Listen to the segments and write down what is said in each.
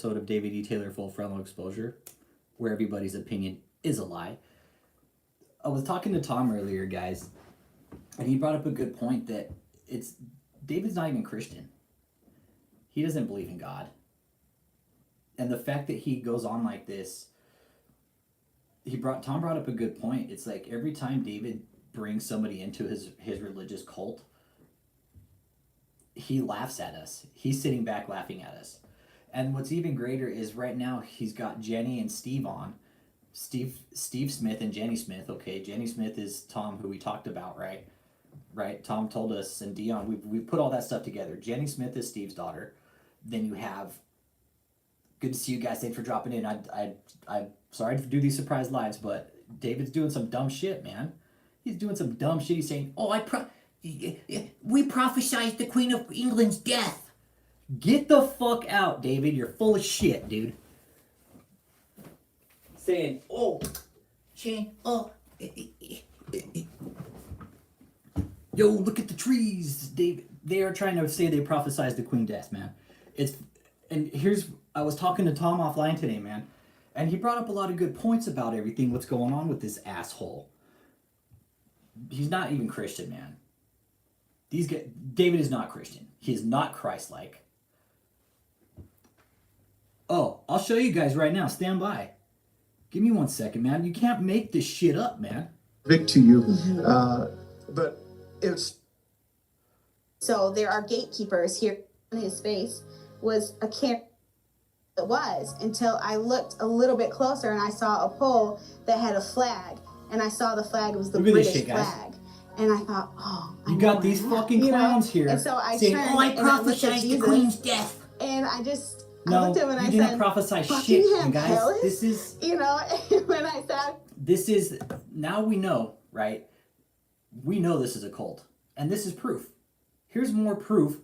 episode of David E. Taylor Full Frontal Exposure, where everybody's opinion is a lie. I was talking to Tom earlier, guys, and he brought up a good point that David's not even Christian. He doesn't believe in God. And the fact that he goes on like this, Tom brought up a good point. It's like every time David brings somebody into his religious cult, he laughs at us. He's sitting back laughing at us. And what's even greater is right now he's got Jenny and Steve on. Steve Smith and Jenny Smith. Okay, Jenny Smith is Tom, who we talked about, right? Right. Tom told us, and Dion. We put all that stuff together. Jenny Smith is Steve's daughter. Then you have. Good to see you guys. Thanks for dropping in. I'm sorry to do these surprise lives, but David's doing some dumb shit, man. He's doing some dumb shit. He's saying, "Oh, we prophesied the Queen of England's death." Get the fuck out, David. You're full of shit, dude. Saying, "Oh, Shane, yo, look at the trees." They are trying to say they prophesized the Queen death, man. I was talking to Tom offline today, man, and he brought up a lot of good points about everything, what's going on with this asshole. He's not even Christian, man. David is not Christian. He is not Christ-like. Oh, I'll show you guys right now. Stand by. Give me 1 second, man. You can't make this shit up, man. Vic to you, but it's... So there are gatekeepers here in his face. Was a camp. It was until I looked a little bit closer and I saw a pole that had a flag, and I saw the flag was the British flag, and I thought, oh, you got these fucking clowns here, and so I saying, turned, "Oh, I prophesied the Queen's death," and I just. No, I looked at him and I said, you didn't prophesy shit, you guys. Palace? This is, when I said, this is, now we know, right? We know this is a cult, and this is proof. Here's more proof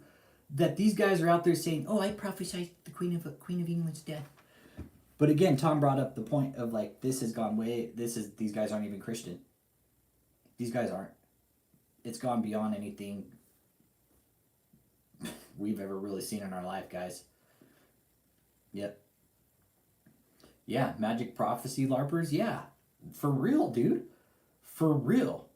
that these guys are out there saying, "Oh, I prophesied the Queen of England's death." But again, Tom brought up the point of like, this has gone way. These guys aren't even Christian. These guys aren't. It's gone beyond anything we've ever really seen in our life, guys. Yep. Yeah, magic prophecy LARPers. Yeah, for real, dude. For real.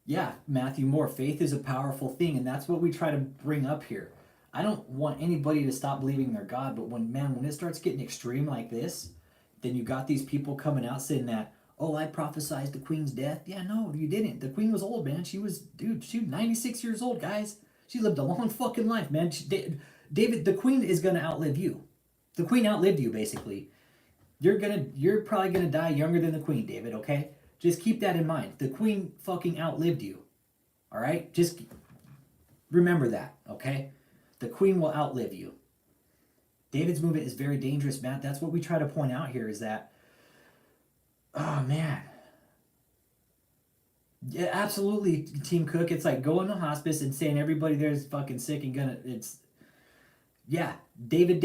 Yeah, Matthew Moore, faith is a powerful thing, and that's what we try to bring up here. I don't want anybody to stop believing in their God, but when it starts getting extreme like this, then you got these people coming out saying that, "Oh, I prophesied the Queen's death." Yeah, no, you didn't. The Queen was old, man. She was 96 years old, guys. She lived a long fucking life, man. David, the Queen is gonna outlive you. The Queen outlived you, basically. You're probably gonna die younger than the Queen, David, okay? Just keep that in mind. The Queen fucking outlived you. Alright? Just remember that, okay? The Queen will outlive you. David's movement is very dangerous, Matt. That's what we try to point out here, is that, oh man. Yeah, absolutely, Team Cook. It's like going to hospice and saying everybody there is fucking sick and yeah, David.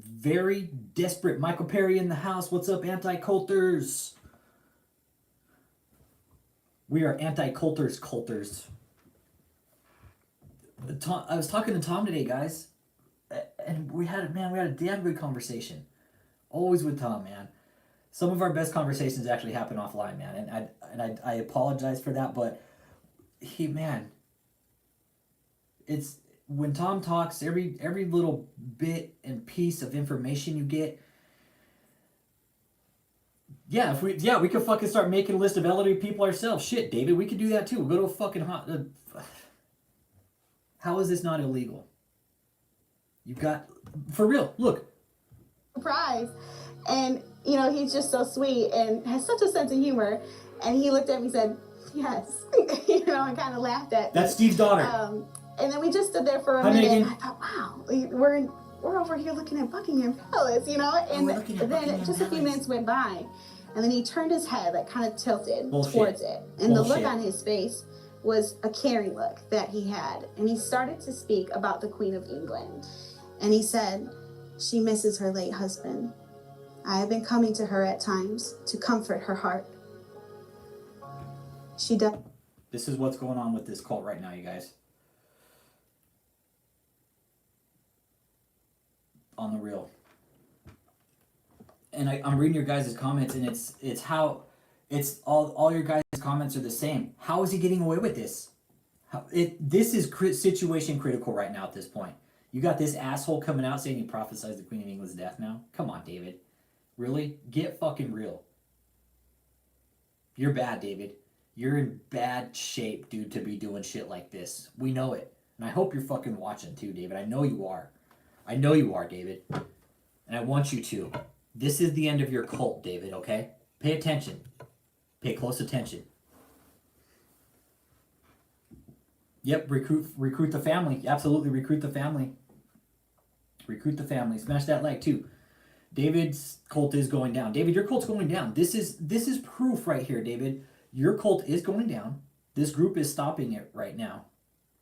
Very desperate. Michael Perry in the house. What's up, anti-culters? We are anti-culters. I was talking to Tom today, guys, and we had a damn good conversation. Always with Tom, man. Some of our best conversations actually happen offline, man, and I apologize for that, but it's when Tom talks, every little bit and piece of information you get. Yeah, we could fucking start making a list of elderly people ourselves. Shit, David, we could do that too. Go to a fucking how is this not illegal? You got, for real, look. Surprise. And, he's just so sweet and has such a sense of humor. And he looked at me and said, "Yes," and kind of laughed at me. That's Steve's daughter. And then we just stood there for a minute. And I thought, wow, we're over here looking at Buckingham Palace, And then just a few minutes went by. And then he turned his head, kind of tilted towards it. And the look on his face was a caring look that he had. And he started to speak about the Queen of England. And he said, "She misses her late husband. I have been coming to her at times to comfort her heart. She does." This is what's going on with this cult right now, you guys. on the real. And I'm reading your guys' comments, and it's how it's all your guys' comments are the same. How is he getting away with this? This is situation critical right now at this point. You got this asshole coming out saying he prophesies the Queen of England's death now. Come on, David. Really? Get fucking real. You're bad, David. You're in bad shape, dude, to be doing shit like this. We know it. And I hope you're fucking watching too, David. I know you are. I know you are, David. And I want you to. This is the end of your cult, David, okay? Pay attention. Pay close attention. Yep, recruit the family. Absolutely, recruit the family. Recruit the family. Smash that like too. David's cult is going down. David, your cult's going down. This is proof right here, David. Your cult is going down. This group is stopping it right now.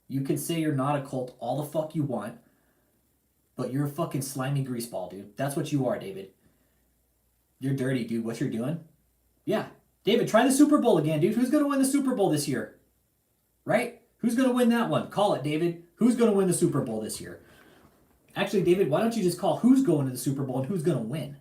You can say you're not a cult all the fuck you want, but you're a fucking slimy greaseball, dude. That's what you are, David. You're dirty, dude. What you're doing? Yeah. David, try the Super Bowl again, dude. Who's going to win the Super Bowl this year? Right? Who's going to win that one? Call it, David. Who's going to win the Super Bowl this year? Actually, David, why don't you just call who's going to the Super Bowl and who's going to win?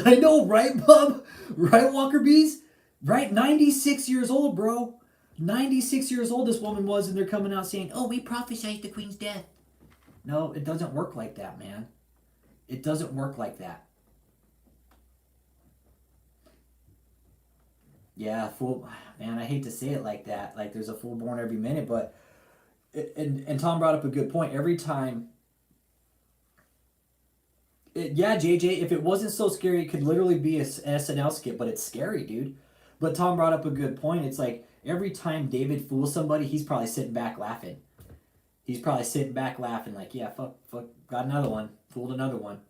I know, right, bub? Right, Walker Bees? Right? 96 years old, bro. 96 years old this woman was, and they're coming out saying, oh, we prophesied the Queen's death. No, it doesn't work like that, man. It doesn't work like that. Yeah, fool. Man, I hate to say it like that. Like, there's a fool born every minute, but... And Tom brought up a good point. Every time... yeah, JJ, if it wasn't so scary, it could literally be an SNL skit, but it's scary, dude. But Tom brought up a good point. It's like, every time David fools somebody, he's probably sitting back laughing. He's probably sitting back laughing like, yeah, fuck, got another one. Fooled another one.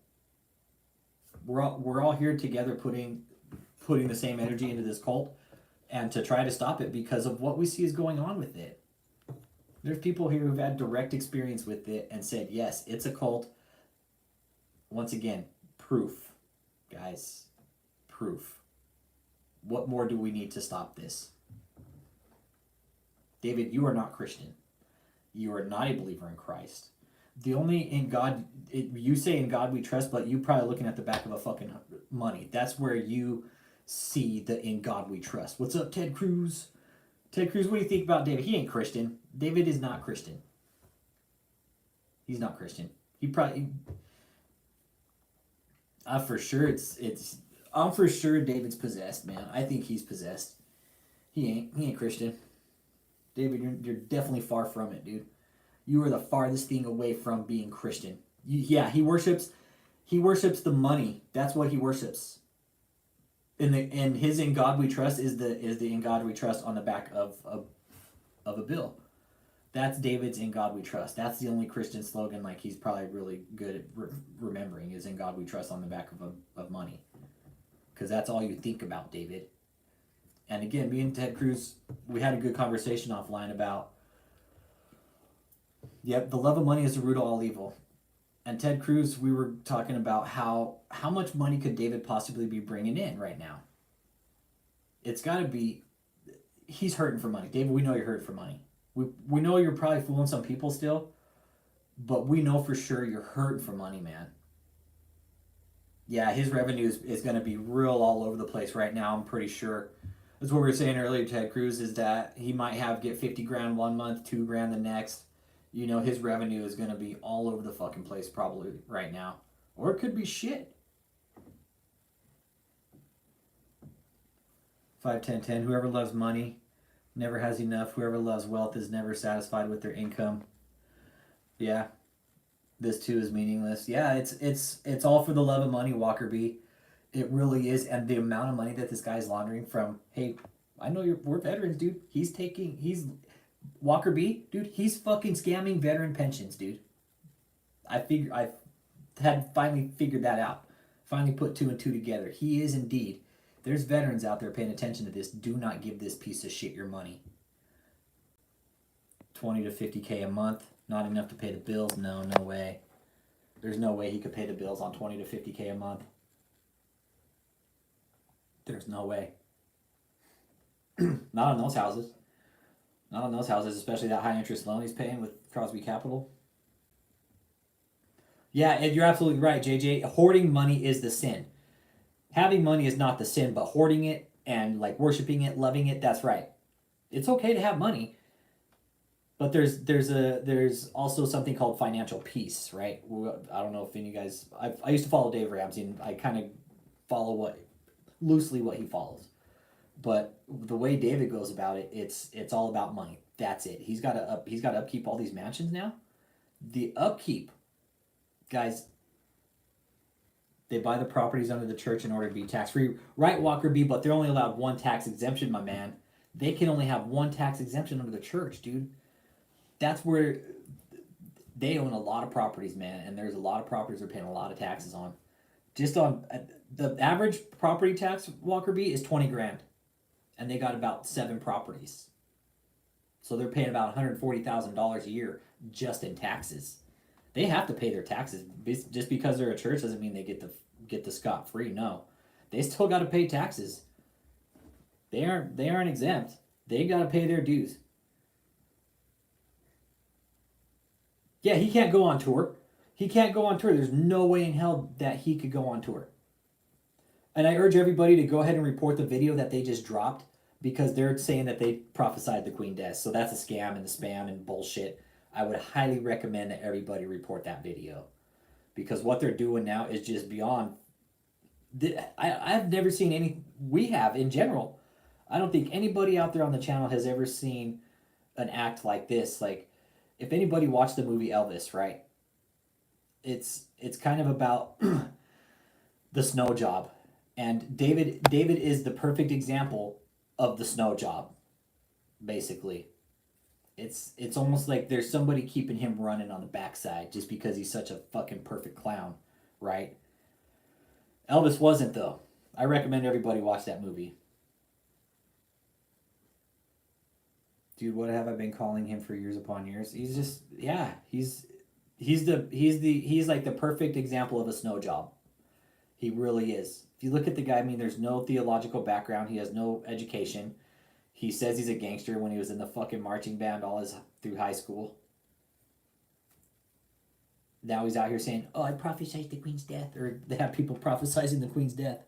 We're all here together putting the same energy into this cult and to try to stop it because of what we see is going on with it. There's people here who've had direct experience with it and said, yes, it's a cult. Once again, proof, guys, proof. What more do we need to stop this? David, you are not Christian. You are not a believer in Christ. The only in God, you say in God we trust, but you probably looking at the back of a fucking money. That's where you see the in God we trust. What's up, Ted Cruz? Ted Cruz, what do you think about David? He ain't Christian. David is not Christian. He's not Christian. He probably... I'm for sure I'm for sure David's possessed, man. I think he's possessed. He ain't Christian. David, you're definitely far from it, dude. You are the farthest thing away from being Christian. Yeah, he worships the money. That's what he worships. And his in God we trust is the in God we trust on the back of a bill. That's David's in God we trust. That's the only Christian slogan like he's probably really good at remembering is in God we trust on the back of money. Because that's all you think about, David. And again, me and Ted Cruz, we had a good conversation offline about, yep, the love of money is the root of all evil. And Ted Cruz, we were talking about how much money could David possibly be bringing in right now? It's got to be, he's hurting for money. David, we know you're hurting for money. We know you're probably fooling some people still, but we know for sure you're hurting for money, man. Yeah, his revenue is going to be real all over the place right now, I'm pretty sure. That's what we were saying earlier, Ted Cruz, is that he might get 50 grand one month, 2 grand the next. You know, his revenue is going to be all over the fucking place probably right now. Or it could be shit. 5-10-10, whoever loves money never has enough. Whoever loves wealth is never satisfied with their income. Yeah. This too is meaningless. Yeah, it's all for the love of money, Walker B. It really is. And the amount of money that this guy's laundering from, hey, I know we're veterans, dude. He's Walker B, dude, he's fucking scamming veteran pensions, dude. I had finally figured that out. Finally put 2 and 2 together. He is indeed. There's veterans out there paying attention to this. Do not give this piece of shit your money. 20 to 50K a month. Not enough to pay the bills? No way. There's no way he could pay the bills on 20 to 50K a month. There's no way. Not on those houses. Not on those houses, especially that high interest loan he's paying with Crosby Capital. Yeah, and you're absolutely right, JJ. Hoarding money is the sin. Having money is not the sin, but hoarding it and like worshiping it, loving it, that's right. It's okay to have money, but there's also something called financial peace, right? I don't know if any of you guys. I used to follow Dave Ramsey, and I kind of follow loosely what he follows. But the way David goes about it, it's all about money. That's it. He's got to upkeep all these mansions now. The upkeep, guys. They buy the properties under the church in order to be tax-free. Right, Walker B, but they're only allowed one tax exemption, my man. They can only have one tax exemption under the church, dude. That's where they own a lot of properties, man, and there's a lot of properties they're paying a lot of taxes on. Just on the average property tax, Walker B, is 20 grand, and they got about 7 properties. So they're paying about $140,000 a year just in taxes. They have to pay their taxes. Just because they're a church doesn't mean they get the scot-free. No, they still got to pay taxes. They aren't exempt. They got to pay their dues. Yeah, he can't go on tour. He can't go on tour. There's no way in hell that he could go on tour. And I urge everybody to go ahead and report the video that they just dropped, because they're saying that they prophesied the Queen death. So that's a scam and a spam and bullshit. I would highly recommend that everybody report that video, because what they're doing now is just beyond. I've never seen any. We have in general. I don't think anybody out there on the channel has ever seen an act like this. Like, if anybody watched the movie Elvis, right? It's kind of about the snow job, and David is the perfect example of the snow job. Basically, it's almost like there's somebody keeping him running on the backside just because he's such a fucking perfect clown, right? Elvis wasn't, though. I recommend everybody watch that movie. Dude, what have I been calling him for years upon years? He's just, yeah, he's like the perfect example of a snow job. He really is. If you look at the guy, I mean, there's no theological background. He has no education. He says he's a gangster when he was in the fucking marching band through high school. Now he's out here saying, oh, I prophesied the Queen's death. Or they have people prophesizing the Queen's death.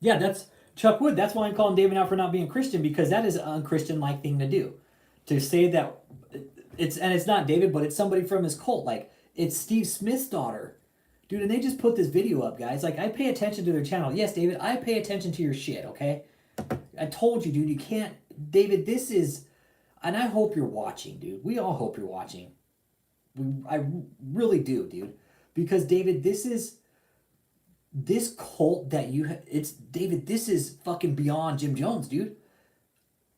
Yeah, that's Chuck Wood. That's why I'm calling David out for not being Christian, because that is an unchristian-like thing to do. To say that it's not David, but it's somebody from his cult. Like, it's Steve Smith's daughter. Dude, and they just put this video up, guys. Like, I pay attention to their channel. Yes, David, I pay attention to your shit, okay? I told you, dude, you can't... David, this is... And I hope you're watching, dude. We all hope you're watching. I really do, dude. Because, David, this is... This cult that you... It's... David, this is fucking beyond Jim Jones, dude.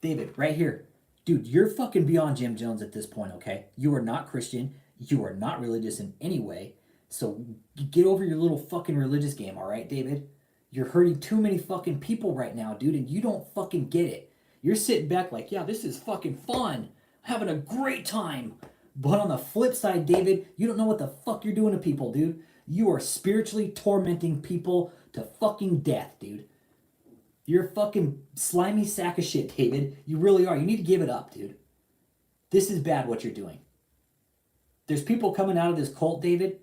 David, right here. Dude, you're fucking beyond Jim Jones at this point, okay? You are not Christian. You are not religious in any way. So get over your little fucking religious game, all right, David? You're hurting too many fucking people right now, dude, and you don't fucking get it. You're sitting back like, yeah, this is fucking fun. Having a great time. But on the flip side, David, you don't know what the fuck you're doing to people, dude. You are spiritually tormenting people to fucking death, dude. You're a fucking slimy sack of shit, David. You really are. You need to give it up, dude. This is bad what you're doing. There's people coming out of this cult, David.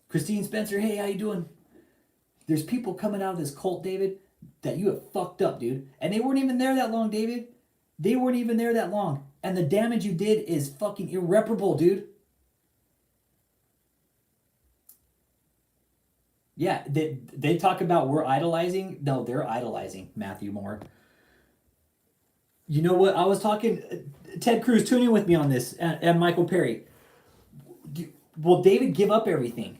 Christine Spencer, hey, how you doing? There's people coming out of this cult, David, that you have fucked up, dude. And they weren't even there that long, David. They weren't even there that long. And the damage you did is fucking irreparable, dude. Yeah, they talk about we're idolizing. No, they're idolizing Matthew Moore. You know what? I was talking... Ted Cruz, tune in with me on this. And Michael Perry. Will David give up everything?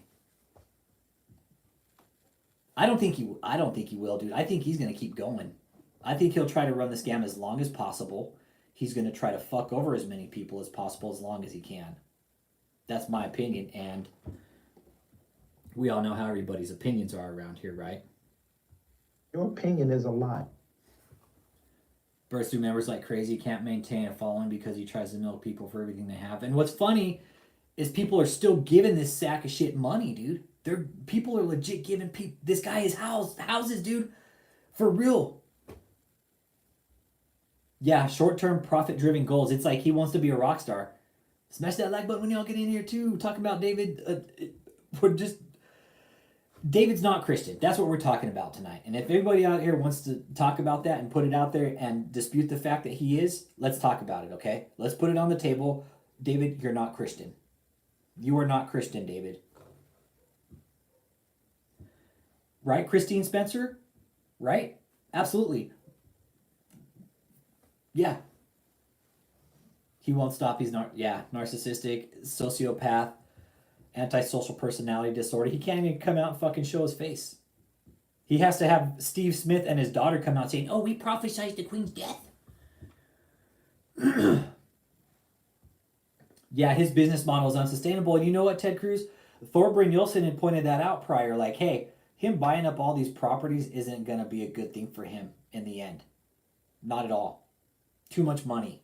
I don't think he will, dude. I think he's going to keep going. I think he'll try to run the scam as long as possible. He's going to try to fuck over as many people as possible as long as he can. That's my opinion, and we all know how everybody's opinions are around here, right? Your opinion is a lot. Bursts through members like crazy, can't maintain a following because he tries to milk people for everything they have. And what's funny is people are still giving this sack of shit money, dude. People are legit giving this guy his houses, dude. For real. Yeah, short-term profit-driven goals. It's like he wants to be a rock star. Smash that like button when y'all get in here too. Talking about David. David's not Christian. That's what we're talking about tonight. And if anybody out here wants to talk about that and put it out there and dispute the fact that he is, let's talk about it, okay? Let's put it on the table. David, you're not Christian. You are not Christian, David. Right, Christine Spencer? Right? Absolutely. Yeah. He won't stop. He's narcissistic, sociopath, antisocial personality disorder. He can't even come out and fucking show his face. He has to have Steve Smith and his daughter come out saying, "Oh, we prophesied the Queen's death." Yeah, his business model is unsustainable. And you know what, Ted Cruz? Thor Brynjolfsson had pointed that out prior. Like, hey, him buying up all these properties isn't going to be a good thing for him in the end. Not at all. Too much money.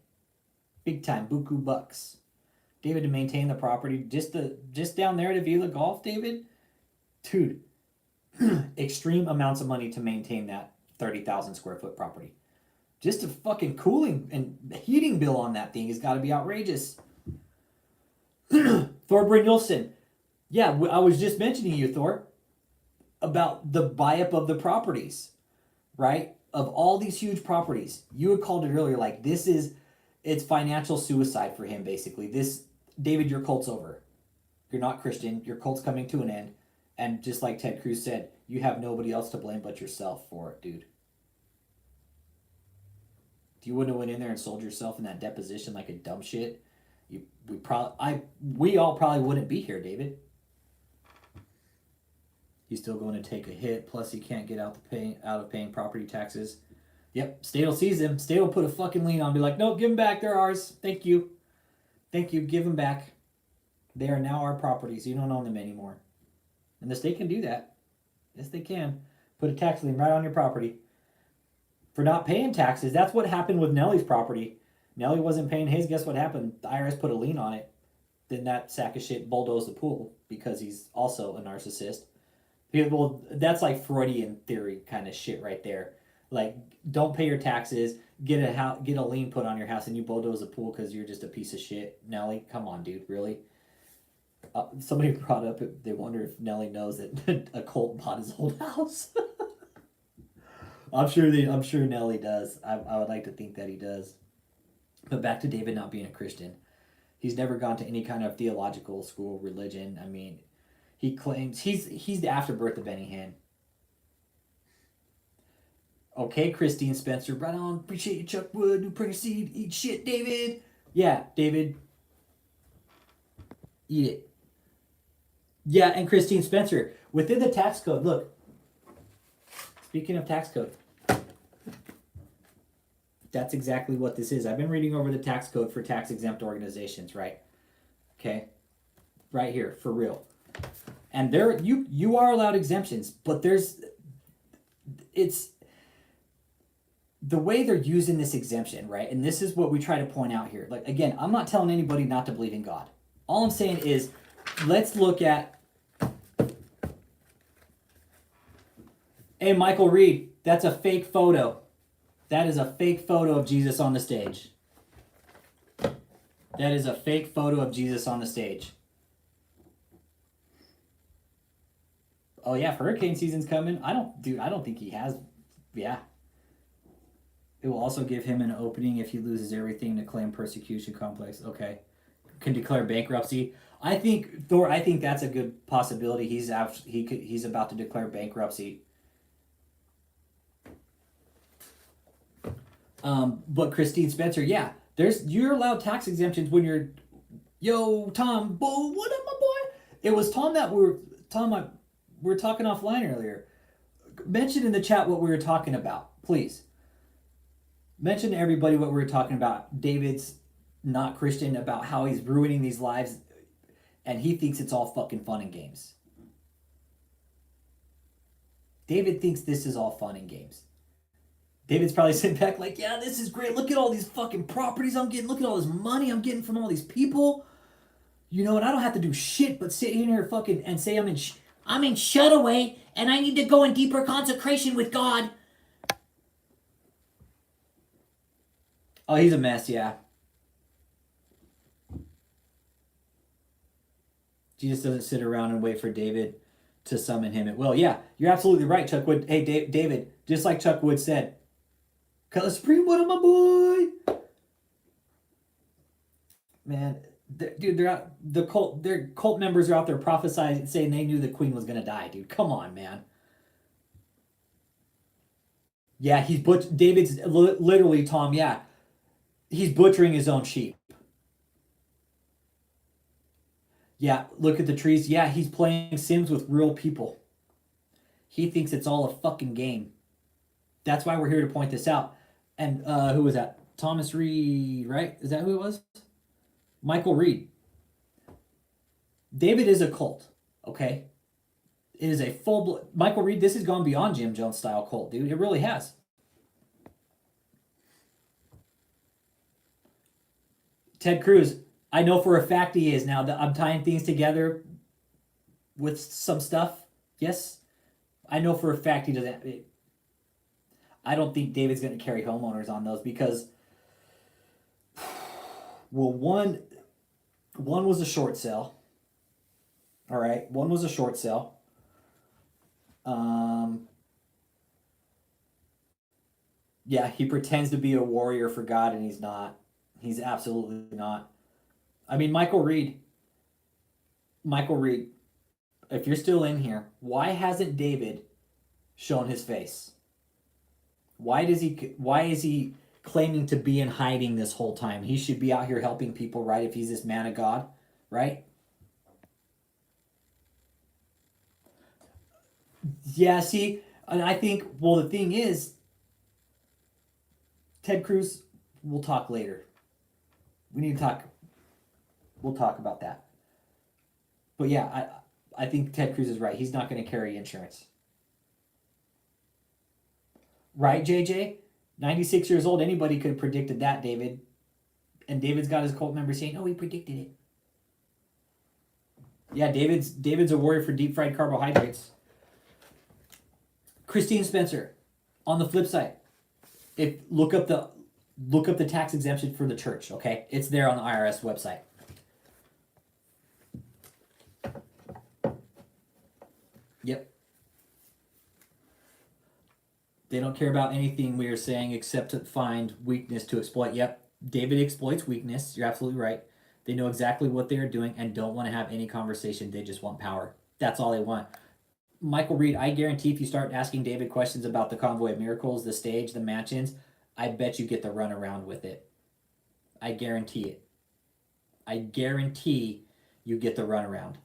Big time. Buku bucks. David, to maintain the property, just down there to Vila Golf, David? Dude, extreme amounts of money to maintain that 30,000 square foot property. Just a fucking cooling and heating bill on that thing has got to be outrageous. Thor Brynjolfsson. Yeah, I was just mentioning you, Thor, about the buy-up of the properties, right? Of all these huge properties. You had called it earlier, like, it's financial suicide for him, basically. David, your cult's over. You're not Christian. Your cult's coming to an end. And just like Ted Cruz said, you have nobody else to blame but yourself for it, dude. If you wouldn't have went in there and sold yourself in that deposition like a dumb shit, we all probably wouldn't be here, David. He's still going to take a hit. Plus, he can't get out of paying property taxes. Yep, state will seize him. State will put a fucking lien on and be like, nope, give them back. They're ours. Thank you. Thank you. Give them back. They are now our properties. You don't own them anymore. And the state can do that. Yes, they can. Put a tax lien right on your property. For not paying taxes. That's what happened with Nelly's property. Nelly wasn't paying his. Guess what happened? The IRS put a lien on it. Then that sack of shit bulldozed the pool because he's also a narcissist. Well, that's like Freudian theory kind of shit right there. Like, don't pay your taxes, get a lien put on your house, and you bulldoze a pool because you're just a piece of shit. Nelly, come on, dude, really? Somebody brought up, they wonder if Nelly knows that a cult bought his old house. I'm sure Nelly does. I would like to think that he does. But back to David not being a Christian. He's never gone to any kind of theological school, religion. I mean, he claims he's the afterbirth of Benny Hinn. Okay, Christine Spencer, right on. Appreciate you, Chuck Wood. New printer seed. Eat shit, David. Yeah, David. Eat it. Yeah, and Christine Spencer, within the tax code, look. Speaking of tax code, that's exactly what this is. I've been reading over the tax code for tax-exempt organizations, right? Okay? Right here, for real. And you are allowed exemptions, but it's the way they're using this exemption, right? And this is what we try to point out here. Like, again, I'm not telling anybody not to believe in God. All I'm saying is, let's look at... Hey, Michael Reed, that's a fake photo. That is a fake photo of Jesus on the stage. That is a fake photo of Jesus on the stage. Oh yeah, if hurricane season's coming, I don't think he has. Yeah. It will also give him an opening if he loses everything to claim persecution complex. Okay. Can declare bankruptcy. I think that's a good possibility. He's about to declare bankruptcy. But Christine Spencer, yeah, you're allowed tax exemptions when you're, yo, Tom, what up, my boy? It was Tom we were talking offline earlier. Mention in the chat what we were talking about, please. Mention to everybody what we were talking about. David's not Christian, about how he's ruining these lives, and he thinks it's all fucking fun and games. David thinks this is all fun and games. David's probably sitting back like, yeah, this is great. Look at all these fucking properties I'm getting. Look at all this money I'm getting from all these people. You know, and I don't have to do shit but sit in here fucking and say I'm in shutaway and I need to go in deeper consecration with God. Oh, he's a mess, yeah. Jesus doesn't sit around and wait for David to summon him at will. Yeah, you're absolutely right, Chuck Wood. Hey, David, just like Chuck Wood said, Cutler Supreme, what up, my boy? Man, dude, they're out. Their cult members are out there prophesying, saying they knew the queen was gonna die. Dude, come on, man. Yeah, David's literally, Tom. Yeah, he's butchering his own sheep. Yeah, look at the trees. Yeah, he's playing Sims with real people. He thinks it's all a fucking game. That's why we're here to point this out. And who was that? Thomas Reed, right? Is that who it was? Michael Reed. David is a cult, okay? It is a full... Michael Reed, this has gone beyond Jim Jones style cult, dude. It really has. Ted Cruz, I know for a fact he is. Now, I'm tying things together with some stuff. Yes, I know for a fact he doesn't. I don't think David's going to carry homeowners on those because, well, one was a short sale. All right, one was a short sale. Yeah, he pretends to be a warrior for God, and he's not. He's absolutely not. I mean, Michael Reed, if you're still in here, why hasn't David shown his face? Why is he claiming to be in hiding this whole time? He should be out here helping people, right? If he's this man of God, right? Yeah, see, and I think, well, the thing is, Ted Cruz, we'll talk later. We need to talk. We'll talk about that. But yeah, I think Ted Cruz is right. He's not going to carry insurance. Right, JJ? 96 years old. Anybody could have predicted that, David. And David's got his cult members saying, oh, he predicted it. Yeah, David's a warrior for deep fried carbohydrates. Christine Spencer, on the flip side, look up the tax exemption for the church, okay? It's there on the IRS website. Yep. They don't care about anything we are saying except to find weakness to exploit. Yep. David exploits weakness. You're absolutely right. They know exactly what they are doing and don't want to have any conversation. They just want power. That's all they want. Michael Reed, I guarantee if you start asking David questions about the Convoy of Miracles, the stage, the match-ins, I bet you get the runaround with it. I guarantee it. I guarantee you get the runaround.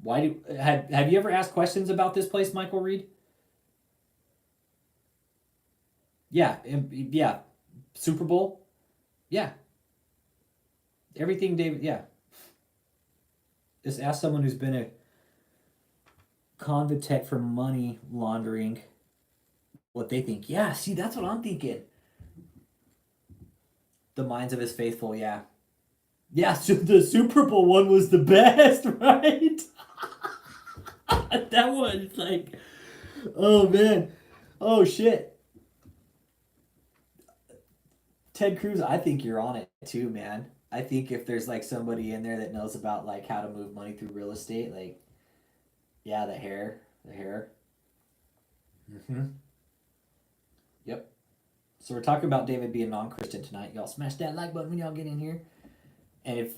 Have you ever asked questions about this place, Michael Reed? Yeah, yeah. Super Bowl? Yeah. Everything, David, yeah. Just ask someone who's been a convict for money laundering what they think. Yeah, see, that's what I'm thinking. The minds of his faithful, yeah. Yeah, so the Super Bowl one was the best, right? That one's like, oh man, oh shit. Ted Cruz, I think you're on it too, man. I think if there's like somebody in there that knows about like how to move money through real estate, like, yeah, the hair. Yep. So we're talking about David being non-Christian tonight. Y'all smash that like button when y'all get in here. And if,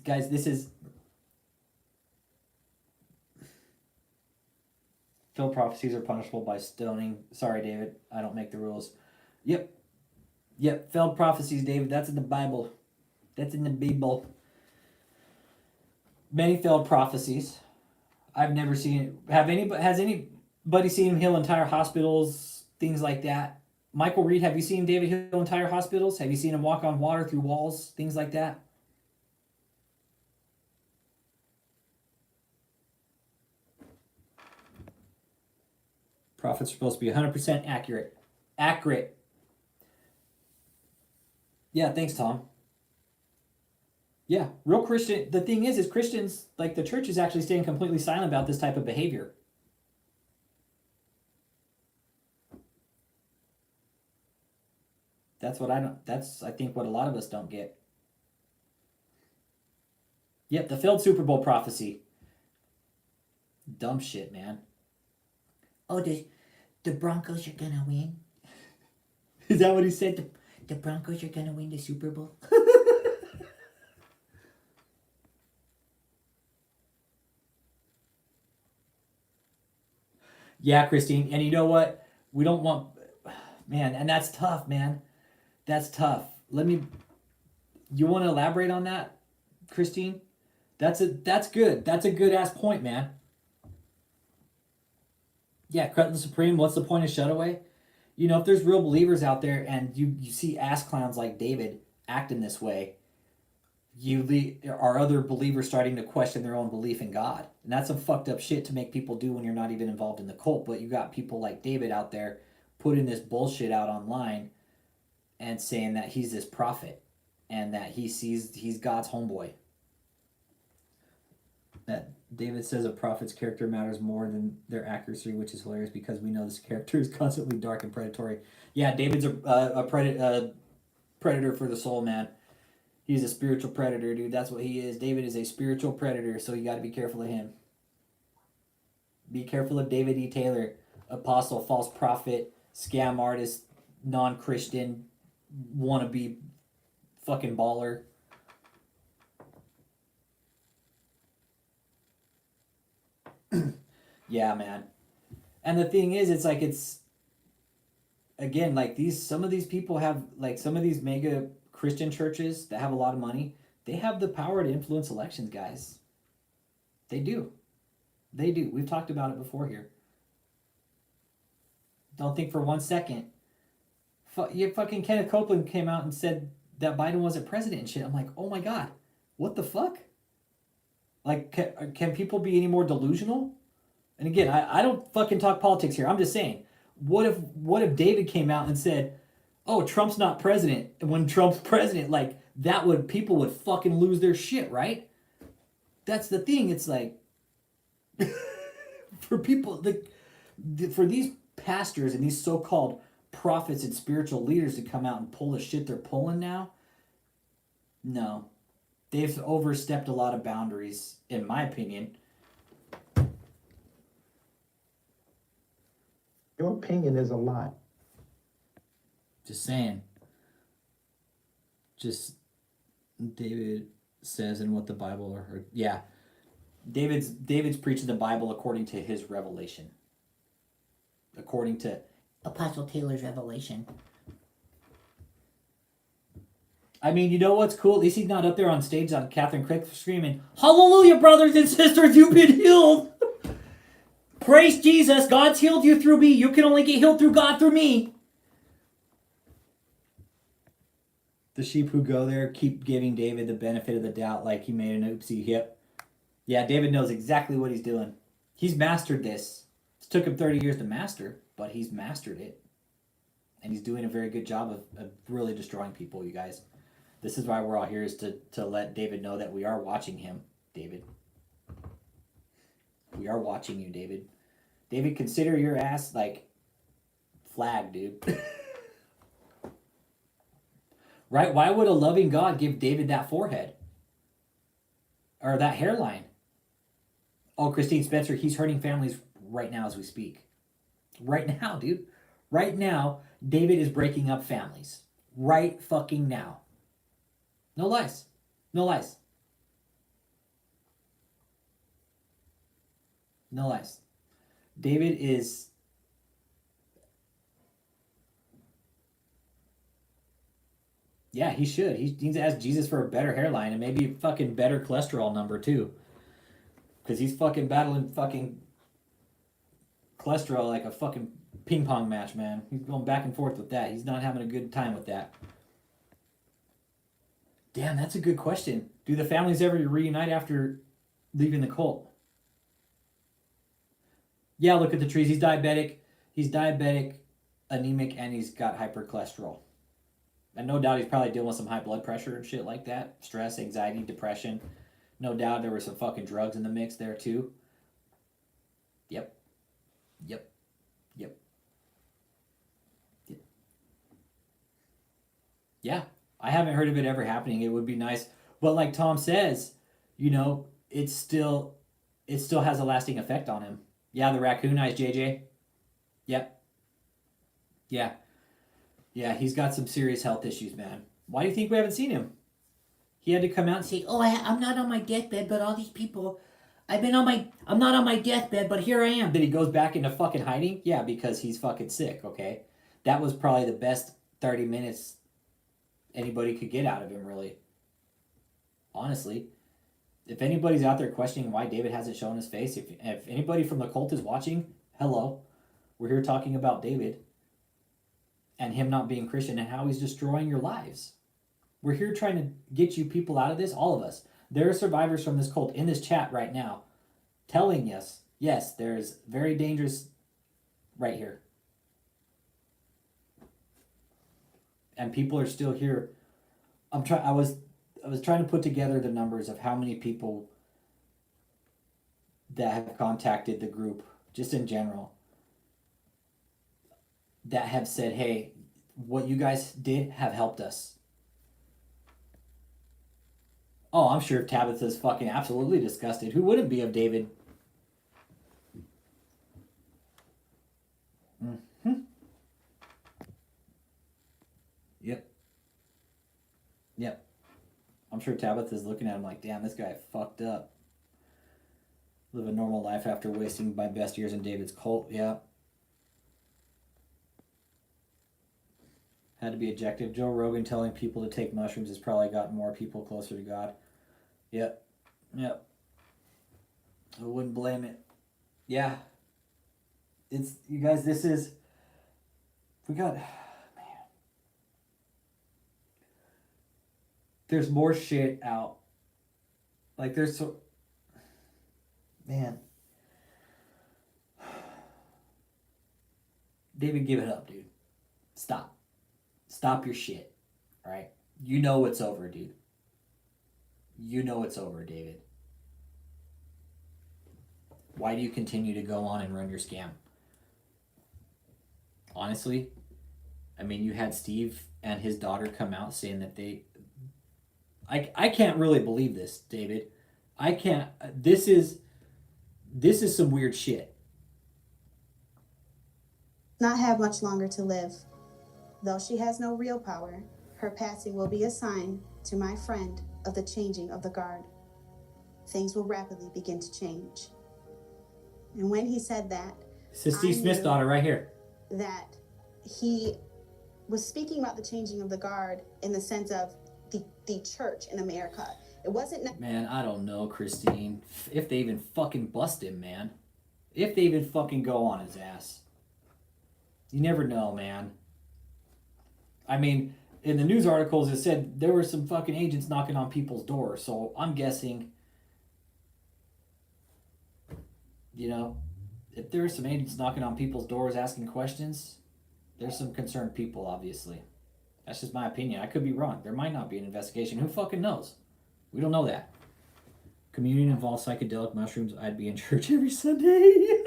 guys, this is, failed prophecies are punishable by stoning. Sorry, David, I don't make the rules. Yep, failed prophecies, David, that's in the Bible. That's in the Bible. Many failed prophecies. I've never seen it. Has anybody seen him heal entire hospitals, things like that? Michael Reed, have you seen David heal entire hospitals? Have you seen him walk on water through walls, things like that? Prophets are supposed to be 100% accurate. Accurate. Yeah, thanks, Tom. Yeah, real Christian. The thing is Christians, like the church is actually staying completely silent about this type of behavior. That's I think what a lot of us don't get. Yep, the failed Super Bowl prophecy. Dumb shit, man. Oh, the Broncos are gonna win. Is that what he said? The Broncos are gonna win the Super Bowl. Yeah, Christine. And you know what? We don't want, man, and that's tough, man. That's tough. You want to elaborate on that, Christine? That's good. That's a good ass point, man. Yeah, Crutton Supreme, what's the point of Shutaway? You know, if there's real believers out there and you see ass clowns like David acting this way, are other believers starting to question their own belief in God. And that's some fucked up shit to make people do when you're not even involved in the cult. But you got people like David out there putting this bullshit out online and saying that he's this prophet and that he's God's homeboy. That David says a prophet's character matters more than their accuracy, which is hilarious because we know this character is constantly dark and predatory. Yeah, David's a predator for the soul, man. He's a spiritual predator, dude. That's what he is. David is a spiritual predator, so you got to be careful of him. Be careful of David E. Taylor, apostle, false prophet, scam artist, non-Christian, wannabe fucking baller. Yeah, man. And the thing is, it's like, again, like some of these people have, like some of these mega Christian churches that have a lot of money, they have the power to influence elections, guys. They do. They do. We've talked about it before here. Don't think for 1 second. Fucking Kenneth Copeland came out and said that Biden wasn't president and shit. I'm like, oh my God, what the fuck? Like, can people be any more delusional? And again, I don't fucking talk politics here. I'm just saying, what if David came out and said, oh, Trump's not president, and when Trump's president, like, people would fucking lose their shit, right? That's the thing. It's like, for people, for these pastors and these so-called prophets and spiritual leaders to come out and pull the shit they're pulling now, no. They've overstepped a lot of boundaries, in my opinion. Your opinion is a lot. Just saying. Just David says in what the Bible or yeah. David's preaching the Bible according to his revelation. According to Apostle Taylor's revelation. I mean, you know what's cool? At least he's not up there on stage on Catherine Crick screaming, "Hallelujah, brothers and sisters, you've been healed! Praise Jesus, God's healed you through me. You can only get healed through God through me." The sheep who go there keep giving David the benefit of the doubt like he made an oopsie hip. Yeah, David knows exactly what he's doing. He's mastered this. It took him 30 years to master, but he's mastered it. And he's doing a very good job of really destroying people, you guys. This is why we're all here, is to let David know that we are watching him, David. We are watching you, David. David, consider your ass like flag, dude. Right? Why would a loving God give David that forehead? Or that hairline? Oh, Christine Spencer, he's hurting families right now as we speak. Right now, dude. Right now, David is breaking up families. Right fucking now. No lies. No lies. No lies. David is... Yeah, he should. He needs to ask Jesus for a better hairline and maybe a fucking better cholesterol number too. Because he's fucking battling fucking cholesterol like a fucking ping pong match, man. He's going back and forth with that. He's not having a good time with that. Damn, that's a good question. Do the families ever reunite after leaving the cult? Yeah, look at the trees. He's diabetic. He's diabetic, anemic, and he's got hypercholesterol. And no doubt he's probably dealing with some high blood pressure and shit like that. Stress, anxiety, depression. No doubt there were some fucking drugs in the mix there too. Yep. Yep. Yep. Yep. Yeah. I haven't heard of it ever happening. It would be nice. But like Tom says, you know, it still has a lasting effect on him. Yeah, the raccoon eyes, JJ. Yep. Yeah. Yeah, he's got some serious health issues, man. Why do you think we haven't seen him? He had to come out and say, "Oh, I'm not on my deathbed, but all these people, I'm not on my deathbed, but here I am." Then he goes back into fucking hiding. Yeah, because he's fucking sick. Okay, that was probably the best 30 minutes anybody could get out of him, really. Honestly, if anybody's out there questioning why David hasn't shown his face, if anybody from the cult is watching, hello, we're here talking about David and him not being Christian and how he's destroying your lives. We're here trying to get you people out of this, all of us. There are survivors from this cult in this chat right now telling us, yes, there's very dangerous right here. And people are still here. I was trying to put together the numbers of how many people that have contacted the group, just in general, that have said, hey, what you guys did have helped us. Oh, I'm sure Tabitha's fucking absolutely disgusted. Who wouldn't be of David? Mm-hmm. Yep. I'm sure Tabitha's looking at him like, damn, this guy fucked up. Live a normal life after wasting my best years in David's cult. Yeah. Had to be ejected. Joe Rogan telling people to take mushrooms has probably gotten more people closer to God. Yep. Yep. I wouldn't blame it. Yeah. It's, you guys, this is, we got, man. There's more shit out. Like, there's so, man. David, give it up, dude. Stop. Stop your shit, all right? You know it's over, dude. You know it's over, David. Why do you continue to go on and run your scam? Honestly, I mean, you had Steve and his daughter come out saying that they... I can't really believe this, David. I can't... This is some weird shit. Not have much longer to live. Though she has no real power, her passing will be a sign to my friend of the changing of the guard. Things will rapidly begin to change. And when he said that, this is Steve Smith's daughter right here. That he was speaking about the changing of the guard in the sense of the church in America. It wasn't... Man, I don't know, Christine. If they even fucking bust him, man. If they even fucking go on his ass. You never know, man. I mean, in the news articles, it said there were some fucking agents knocking on people's doors. So I'm guessing, you know, if there are some agents knocking on people's doors asking questions, there's some concerned people, obviously. That's just my opinion. I could be wrong. There might not be an investigation. Who fucking knows? We don't know that. Communion involves psychedelic mushrooms. I'd be in church every Sunday.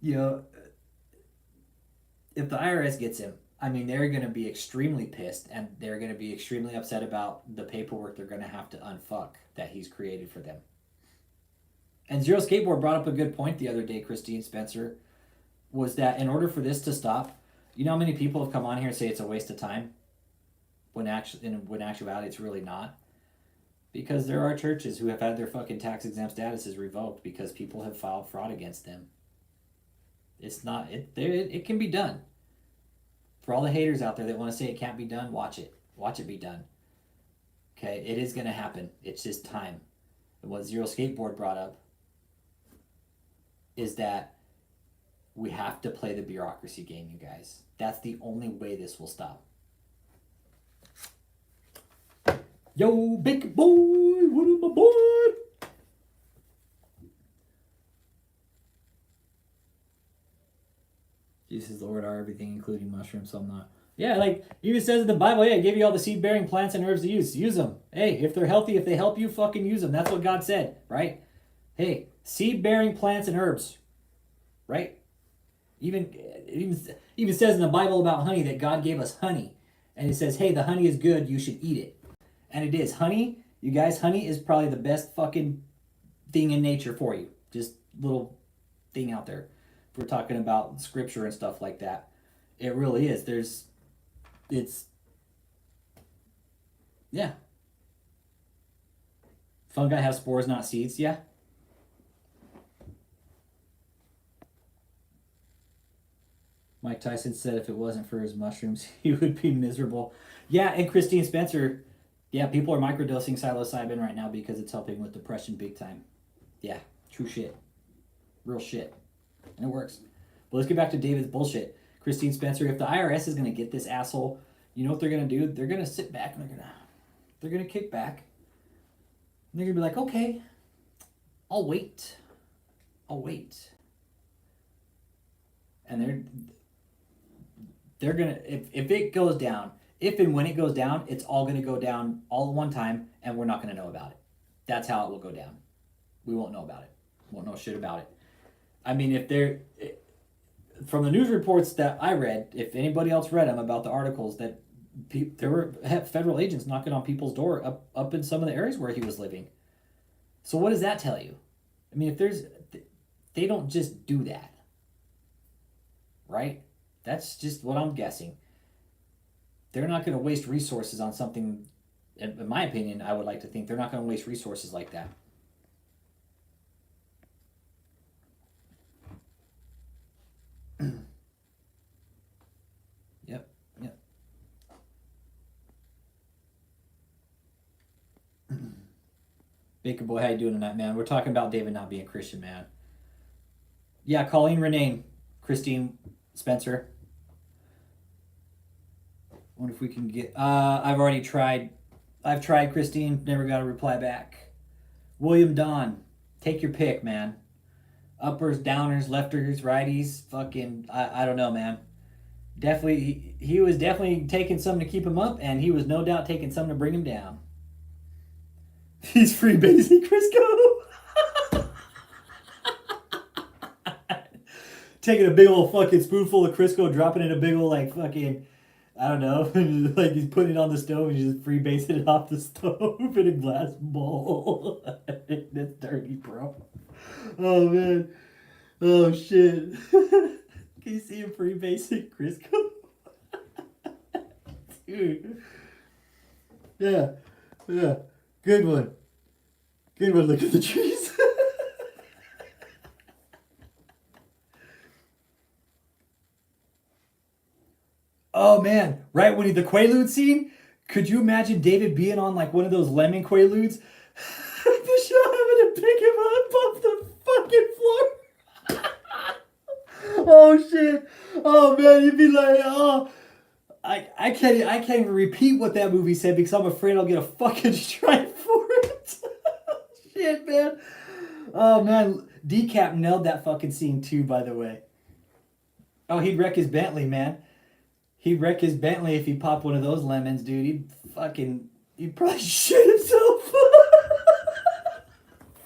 You know, if the IRS gets him, I mean, they're going to be extremely pissed and they're going to be extremely upset about the paperwork they're going to have to unfuck that he's created for them. And Zero Skateboard brought up a good point the other day, Christine Spencer, was that in order for this to stop, you know how many people have come on here and say it's a waste of time? When actuality, it's really not. Because there are churches who have had their fucking tax-exempt statuses revoked because people have filed fraud against them. It's not, it can be done. For all the haters out there that want to say it can't be done, watch it. Watch it be done. Okay, it is going to happen. It's just time. And what Zero Skateboard brought up is that we have to play the bureaucracy game, you guys. That's the only way this will stop. Yo, big boy, what up, my boy? Jesus is the Lord are everything, including mushrooms, so I'm not. Yeah, like, even says in the Bible, hey, I gave you all the seed-bearing plants and herbs to use. Use them. Hey, if they're healthy, if they help you, fucking use them. That's what God said, right? Hey, seed-bearing plants and herbs, right? Even says in the Bible about honey that God gave us honey. And it says, hey, the honey is good, you should eat it. And it is. Honey, you guys, honey is probably the best fucking thing in nature for you. Just little thing out there. If we're talking about scripture and stuff like that. It really is. Yeah. Fungi have spores, not seeds. Yeah. Mike Tyson said if it wasn't for his mushrooms, he would be miserable. Yeah, and Christine Spencer, yeah, people are microdosing psilocybin right now because it's helping with depression big time. Yeah, true shit. Real shit. And it works. But let's get back to David's bullshit. Christine Spencer, if the IRS is going to get this asshole, you know what they're going to do? They're going to sit back and they're going to kick back. And they're going to be like, okay, I'll wait. And they're going to, if it goes down, if and when it goes down, it's all going to go down all at one time, and we're not going to know about it. That's how it will go down. We won't know about it. Won't know shit about it. I mean, if they're, from the news reports that I read, if anybody else read them about the articles, that there were federal agents knocking on people's door up in some of the areas where he was living. So what does that tell you? I mean, they don't just do that. Right? That's just what I'm guessing. They're not going to waste resources on something, in my opinion, I would like to think they're not going to waste resources like that. Yep. Baker boy, how you doing tonight, man? We're talking about David not being a Christian, man. Yeah, Colleen Renee, Christine Spencer. Wonder if we can get... I've tried Christine, never got a reply back. William Don, take your pick, man. Uppers, downers, lefters, righties, fucking... I don't know, man. Definitely, he was definitely taking something to keep him up, and he was no doubt taking something to bring him down. He's freebasing Crisco. Taking a big old fucking spoonful of Crisco, dropping it in a big old like fucking, I don't know, like he's putting it on the stove and he's just freebasing it off the stove in a glass bowl. That's dirty, bro. Oh man. Oh shit. Can you see him freebasing Crisco? Dude. Yeah. Good one. Look at the trees. Oh man, right when the Quaalude scene, could you imagine David being on like one of those lemon Quaaludes? Michelle having to pick him up off the fucking floor. Oh shit. Oh man, you'd be like, oh, I can't even repeat what that movie said because I'm afraid I'll get a fucking strike for it. Shit, man. Oh man, Decap nailed that fucking scene too, by the way. Oh, he'd wreck his Bentley, man. He'd wreck his Bentley if he popped one of those lemons, dude. He'd probably shit himself.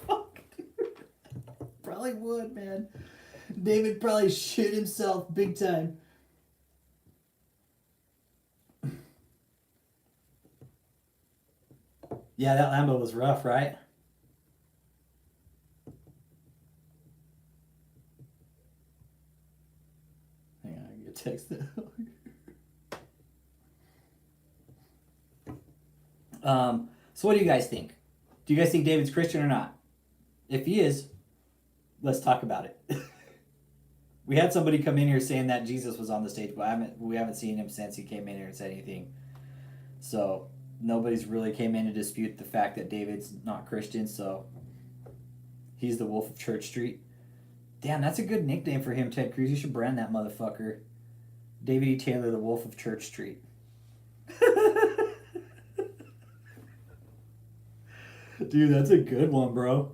Fuck, dude. Probably would, man. David probably shit himself big time. Yeah, that Lambo was rough, right? Hang on, I get a text. So what do you guys think? Do you guys think David's Christian or not? If he is, let's talk about it. We had somebody come in here saying that Jesus was on the stage, but we haven't seen him since he came in here and said anything. So nobody's really came in to dispute the fact that David's not Christian, so he's the Wolf of Church Street. Damn, that's a good nickname for him, Ted Cruz. You should brand that motherfucker. David E. Taylor, the Wolf of Church Street. Dude, that's a good one, bro.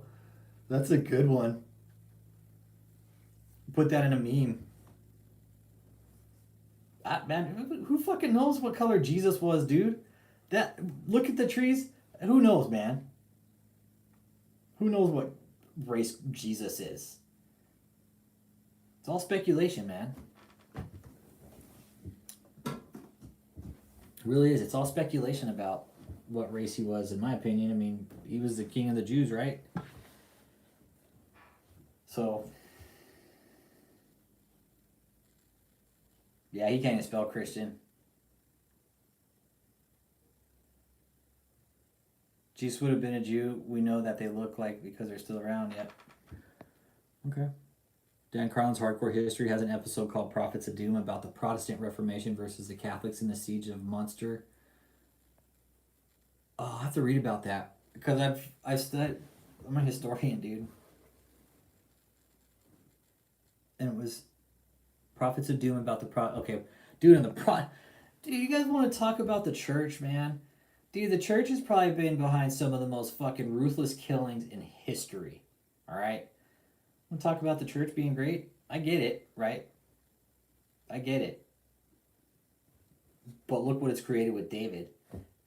That's a good one. Put that in a meme. Man, who fucking knows what color Jesus was, dude? Look at the trees. Who knows, man? Who knows what race Jesus is? It's all speculation, man. It really is. It's all speculation about what race he was, in my opinion. I mean, he was the king of the Jews, right? So, yeah, he can't even spell Christian. Jesus would have been a Jew. We know that they look like because they're still around. Yep. Okay. Dan Carlin's Hardcore History has an episode called Prophets of Doom about the Protestant Reformation versus the Catholics in the Siege of Munster. Oh, I'll have to read about that because I've studied. I'm a historian, dude. And it was Prophets of Doom about the okay, dude, dude, you guys want to talk about the church, man? Dude, the church has probably been behind some of the most fucking ruthless killings in history. All right? Want to talk about the church being great? I get it, right? I get it. But look what it's created with David.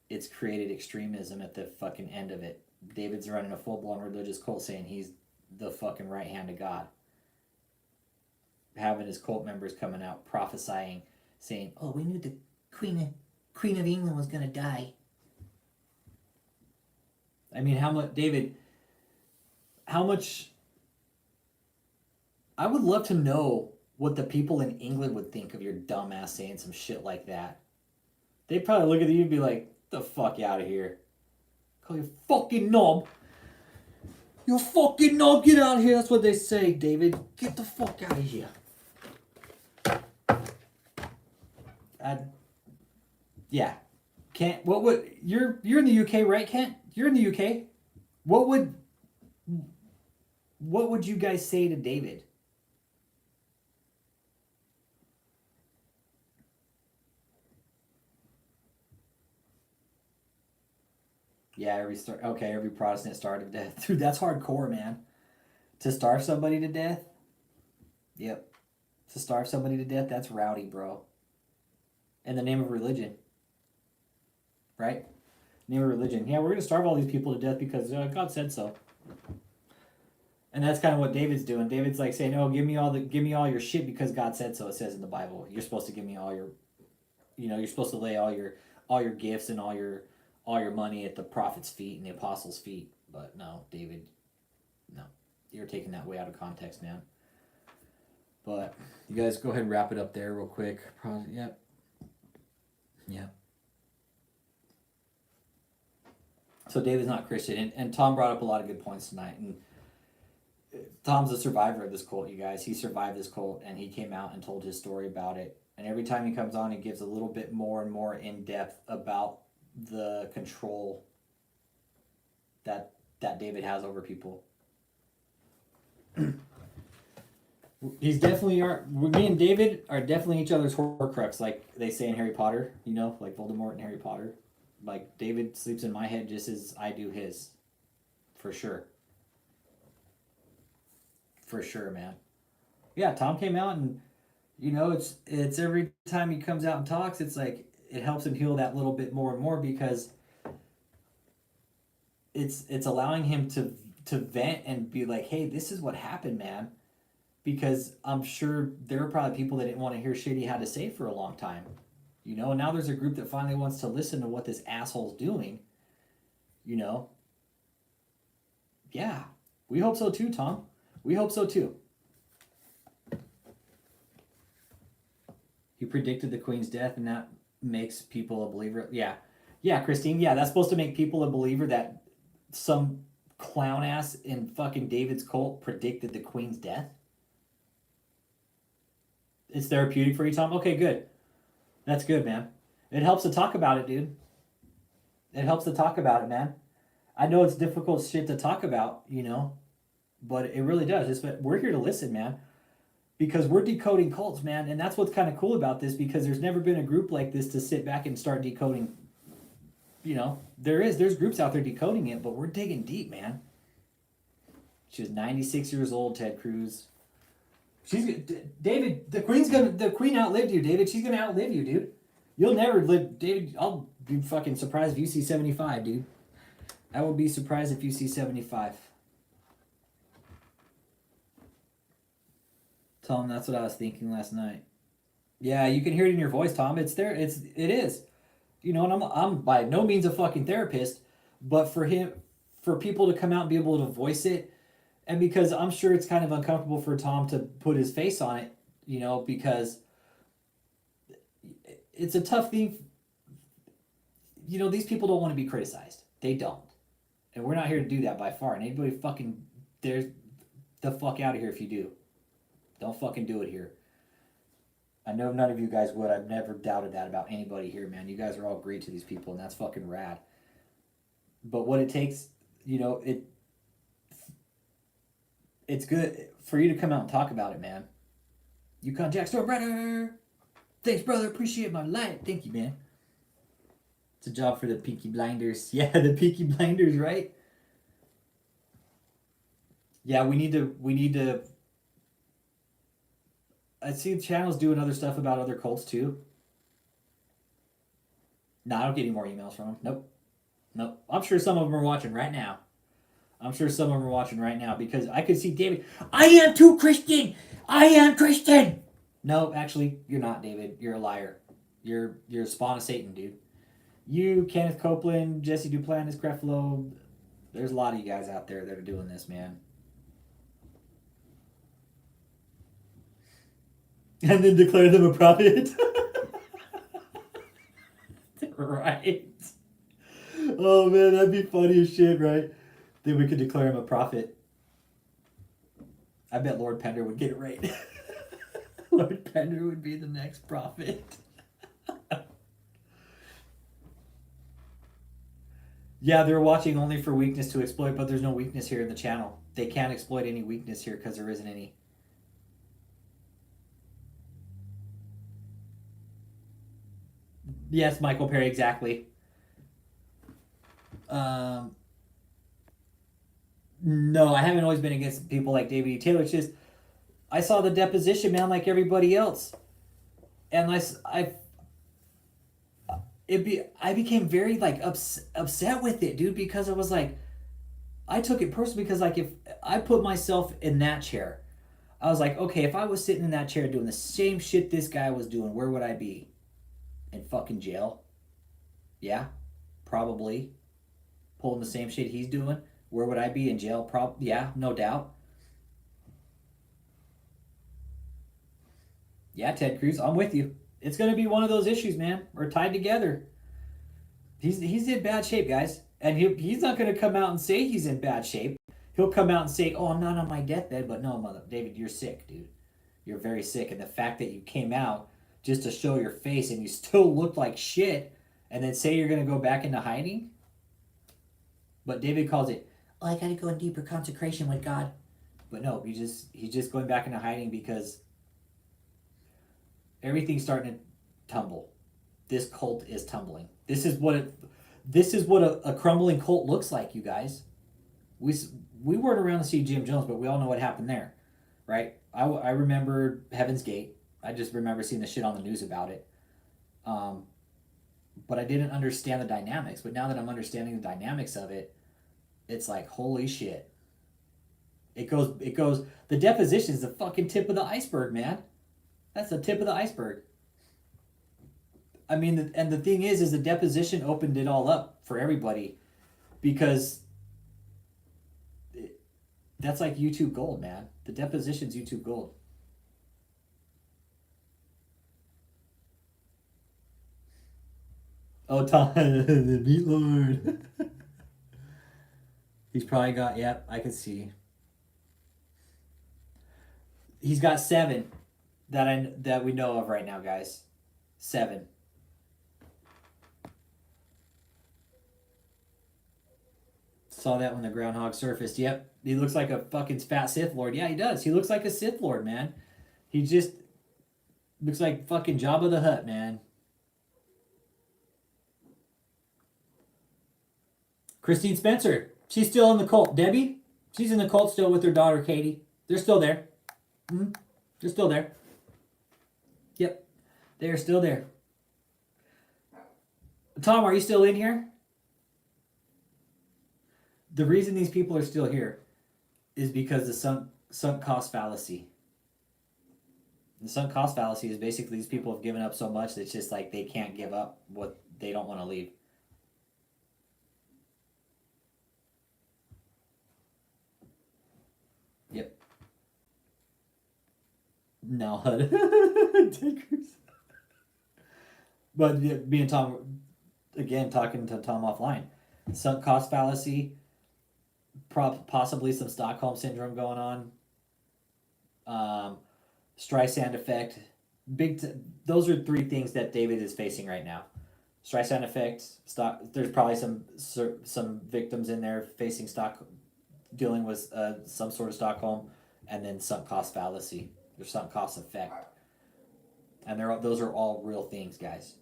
It's created extremism at the fucking end of it. David's running a full-blown religious cult saying he's the fucking right hand of God. Having his cult members coming out prophesying, saying, "Oh, we knew the Queen of England was going to die." I mean, how much, David, how much, I would love to know what the people in England would think of your dumbass saying some shit like that. They'd probably look at you and be like, "The fuck out of here. Call you fucking knob. You fucking knob, get out of here." That's what they say, David. Get the fuck out of here. Yeah. Kent, what would, you're in the UK, right, Kent? You're in the UK. What would you guys say to David? Yeah, every Protestant starved to death. Dude, that's hardcore, man. To starve somebody to death? Yep. To starve somebody to death, that's rowdy, bro. In the name of religion. Right? Name of religion. Yeah, we're going to starve all these people to death because God said so. And that's kind of what David's doing. David's like saying, "Oh, give me all your shit because God said so." It says in the Bible. You're supposed to give me all your, you're supposed to lay all your gifts and all your money at the prophet's feet and the apostles' feet. But no, David, no. You're taking that way out of context, man. But you guys go ahead and wrap it up there real quick. Yep. Yep. So David's not Christian. And Tom brought up a lot of good points tonight. And Tom's a survivor of this cult, you guys. He survived this cult, and he came out and told his story about it. And every time he comes on, he gives a little bit more and more in-depth about the control that David has over people. He's definitely me and David are definitely each other's Horcrux, like they say in Harry Potter, like Voldemort and Harry Potter. Like, David sleeps in my head just as I do his. For sure. For sure, man. Yeah, Tom came out and, it's every time he comes out and talks, it's like, it helps him heal that little bit more and more because it's allowing him to vent and be like, "Hey, this is what happened, man." Because I'm sure there are probably people that didn't want to hear shit he had to say for a long time. And now there's a group that finally wants to listen to what this asshole's doing. Yeah. We hope so too, Tom. We hope so too. He predicted the Queen's death, and that makes people a believer. Yeah. Yeah, Christine. Yeah, that's supposed to make people a believer that some clown ass in fucking David's cult predicted the Queen's death. It's therapeutic for you, Tom? Okay, good. That's good, man. It helps to talk about it, dude. It helps to talk about it, man. I know it's difficult shit to talk about, but it really does. We're here to listen, man, because we're decoding cults, man, and that's what's kind of cool about this, because there's never been a group like this to sit back and start decoding. There's groups out there decoding it, but we're digging deep, man. She was 96 years old, Ted Cruz. David, the Queen outlived you, David. She's gonna outlive you, dude. You'll never live, David. I'll be fucking surprised if you see 75, dude. I will be surprised if you see 75. Tom, that's what I was thinking last night. Yeah, you can hear it in your voice, Tom. It's there. It is. you know, and I'm by no means a fucking therapist, but for people to come out and be able to voice it, and because I'm sure it's kind of uncomfortable for Tom to put his face on it, you know, because it's a tough thing. You know, these people don't want to be criticized. They don't. And we're not here to do that by far. And anybody fucking, there's the fuck out of here if you do. Don't fucking do it here. I know none of you guys would. I've never doubted that about anybody here, man. You guys are all great to these people, and that's fucking rad. But what it takes, you know, it's good for you to come out and talk about it, man. Yukon Jack Storm Brother! Thanks, brother. Appreciate my light. Thank you, man. It's a job for the Peaky Blinders. Yeah, the Peaky Blinders, right? Yeah, we need to. I see channels doing other stuff about other cults too. No, I don't get any more emails from them. Nope. I'm sure some of them are watching right now. Because I could see David. I am too Christian. No, actually, you're not, David. You're a liar. You're a spawn of Satan, dude. You, Kenneth Copeland, Jesse Duplantis, Creflo. There's a lot of you guys out there that are doing this, man. And then declare them a prophet. Right. Oh, man, that'd be funny as shit, right? Then we could declare him a prophet. I bet Lord Pender would get it right. Lord Pender would be the next prophet. Yeah, they're watching only for weakness to exploit, but there's no weakness here in the channel. They can't exploit any weakness here because there isn't any. Yes, Michael Perry, exactly. No, I haven't always been against people like David E. Taylor. It's just, I saw the deposition, man, like everybody else. And I became very like upset with it, dude, because I was like, I took it personally because like if I put myself in that chair, I was like, okay, if I was sitting in that chair doing the same shit this guy was doing, where would I be? In fucking jail? Yeah, probably. Pulling the same shit he's doing, where would I be? In jail? Yeah, no doubt. Yeah, Ted Cruz, I'm with you. It's going to be one of those issues, man. We're tied together. He's in bad shape, guys. And he's not going to come out and say he's in bad shape. He'll come out and say, oh, I'm not on my deathbed. But no, David, you're sick, dude. You're very sick. And the fact that you came out just to show your face and you still look like shit and then say you're going to go back into hiding? But David calls it, oh, I got to go in deeper consecration with God. But no, he's just going back into hiding because everything's starting to tumble. This cult is tumbling. This is what a crumbling cult looks like, you guys. We weren't around to see Jim Jones, but we all know what happened there, right? I remember Heaven's Gate. I just remember seeing the shit on the news about it. But I didn't understand the dynamics. But now that I'm understanding the dynamics of it, it's like, holy shit. It goes, the deposition is the fucking tip of the iceberg, man. That's the tip of the iceberg. I mean, and the thing is the deposition opened it all up for everybody because that's like YouTube gold, man. The deposition's YouTube gold. Oh, Tom, the Meat Lord. He's probably got, yep, I can see. He's got 7 that we know of right now, guys. 7. Saw that when the groundhog surfaced. Yep, he looks like a fucking fat Sith Lord. Yeah, he does. He looks like a Sith Lord, man. He just looks like fucking Jabba the Hutt, man. Christine Spencer. She's still in the cult. Debbie? She's in the cult still with her daughter, Katie. They're still there. They're still there. Yep. They're still there. Tom, are you still in here? The reason these people are still here is because the sunk cost fallacy. The sunk cost fallacy is basically these people have given up so much that it's just like they can't give up what they don't want to leave. Yep. No, HUD. But me and Tom, again, talking to Tom offline, sunk cost fallacy, possibly some Stockholm syndrome going on, Streisand effect. Those are three things that David is facing right now. Streisand effect. There's probably some victims in there facing dealing with some sort of Stockholm, and then sunk cost fallacy or sunk cost effect. And those are all real things, guys.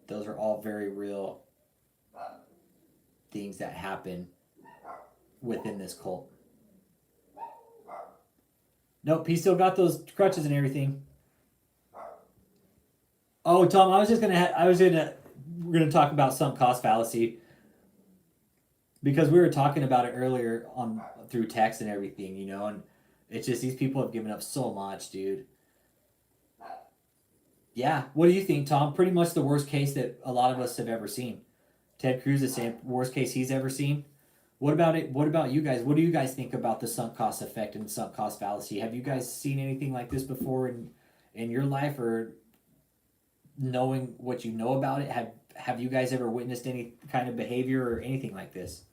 Those are all very real things that happen within this cult. Nope, he still got those crutches and everything. Oh, Tom, we're gonna talk about sunk cost fallacy because we were talking about it earlier through text and everything, you know, and it's just these people have given up so much, dude. Yeah, what do you think, Tom? Pretty much the worst case that a lot of us have ever seen. Ted Cruz, the same worst case he's ever seen. What about it? What about you guys? What do you guys think about the sunk cost effect and sunk cost fallacy? Have you guys seen anything like this before in your life, or knowing what you know about it? Have you guys ever witnessed any kind of behavior or anything like this?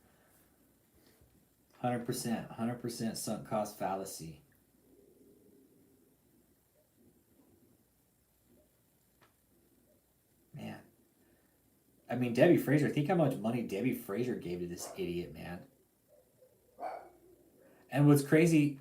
100% sunk cost fallacy. Man. I mean, Debbie Fraser, think how much money Debbie Fraser gave to this idiot, man. And what's crazy,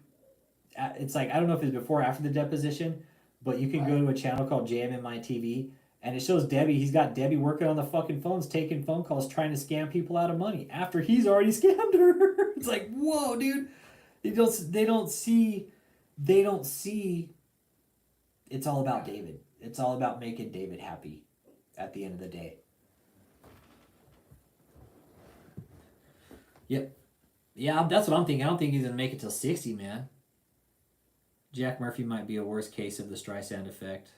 it's like, I don't know if it's before or after the deposition, but you can go to a channel called JMMI TV, and it shows Debbie, he's got Debbie working on the fucking phones, taking phone calls, trying to scam people out of money after he's already scammed her. It's like, whoa, dude. They don't see it's all about David. It's all about making David happy at the end of the day. Yep. Yeah, that's what I'm thinking. I don't think he's going to make it till 60, man. Jack Murphy might be a worse case of the Streisand effect.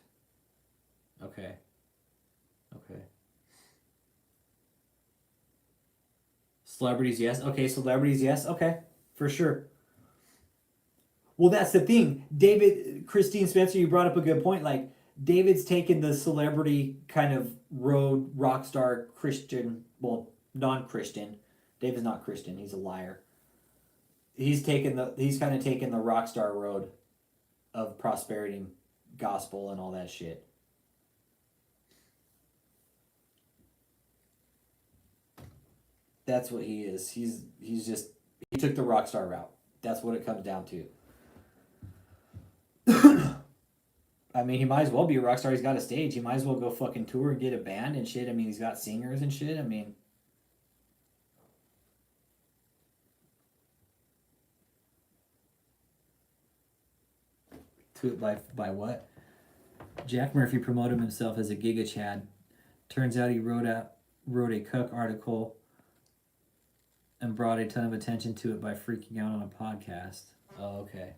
Okay. Celebrities, yes. Okay, celebrities, yes. Okay, for sure. Well, that's the thing. Christine Spencer, you brought up a good point. Like, David's taken the celebrity kind of road, rock star, Christian, well, non-Christian. David's not Christian. He's a liar. He's kind of taken the rock star road of prosperity, gospel, and all that shit. That's what he is. He took the rock star route. That's what it comes down to. I mean, he might as well be a rock star. He's got a stage. He might as well go fucking tour and get a band and shit. I mean, he's got singers and shit. I mean, by what? Jack Murphy promoted himself as a Giga Chad. Turns out he wrote a cuck article and brought a ton of attention to it by freaking out on a podcast. Oh, okay.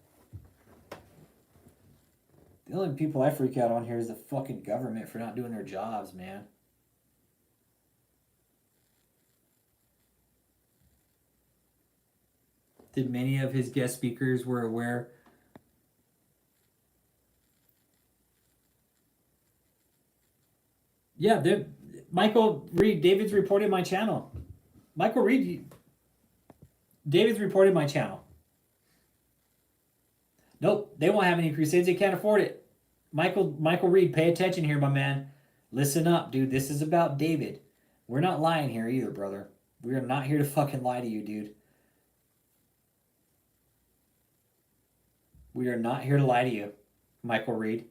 The only people I freak out on here is the fucking government for not doing their jobs, man. Did many of his guest speakers were aware? Yeah, Michael Reed, David's reported my channel. Michael Reed, David's reported my channel. Nope, they won't have any crusades. They can't afford it. Michael Reed, pay attention here, my man. Listen up, dude. This is about David. We're not lying here either, brother. We are not here to fucking lie to you, dude. We are not here to lie to you, Michael Reed.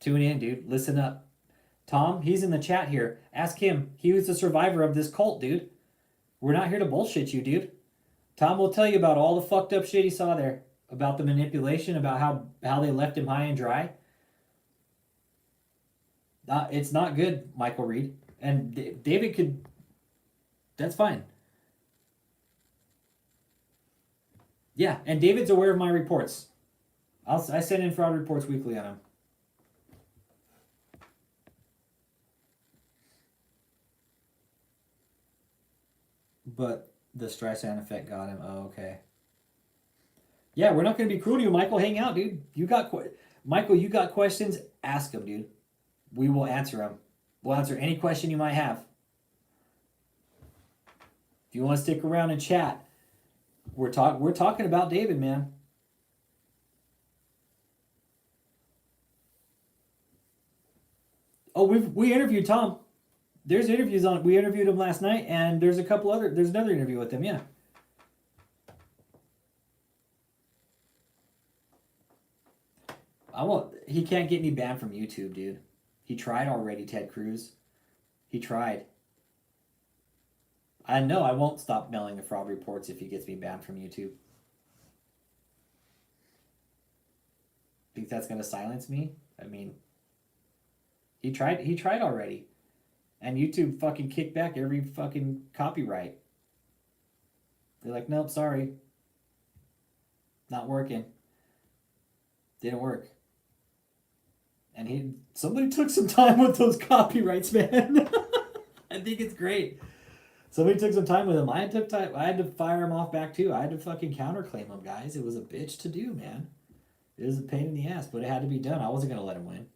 Tune in, dude. Listen up. Tom, he's in the chat here. Ask him. He was the survivor of this cult, dude. We're not here to bullshit you, dude. Tom will tell you about all the fucked up shit he saw there. About the manipulation, about how they left him high and dry. It's not good, Michael Reed. And David could... That's fine. Yeah, and David's aware of my reports. I send in fraud reports weekly on him. But the Streisand effect got him. Oh, okay. Yeah, we're not going to be cruel to you, Michael. Hang out, dude. Michael, you got questions? Ask them, dude. We will answer them. We'll answer any question you might have. If you want to stick around and chat, we're talking about David, man. Oh, we interviewed Tom. There's interviews on. We interviewed him last night, and there's another interview with him. Yeah. He can't get me banned from YouTube, dude. He tried already, Ted Cruz. He tried. I know I won't stop mailing the fraud reports if he gets me banned from YouTube. Think that's gonna silence me? I mean, he tried already. And YouTube fucking kicked back every fucking copyright. They're like, nope, sorry. Not working. Didn't work. And somebody took some time with those copyrights, man. I think it's great. Somebody took some time with him. I had to fire him off back too. I had to fucking counterclaim him, guys. It was a bitch to do, man. It was a pain in the ass, but it had to be done. I wasn't gonna let him win.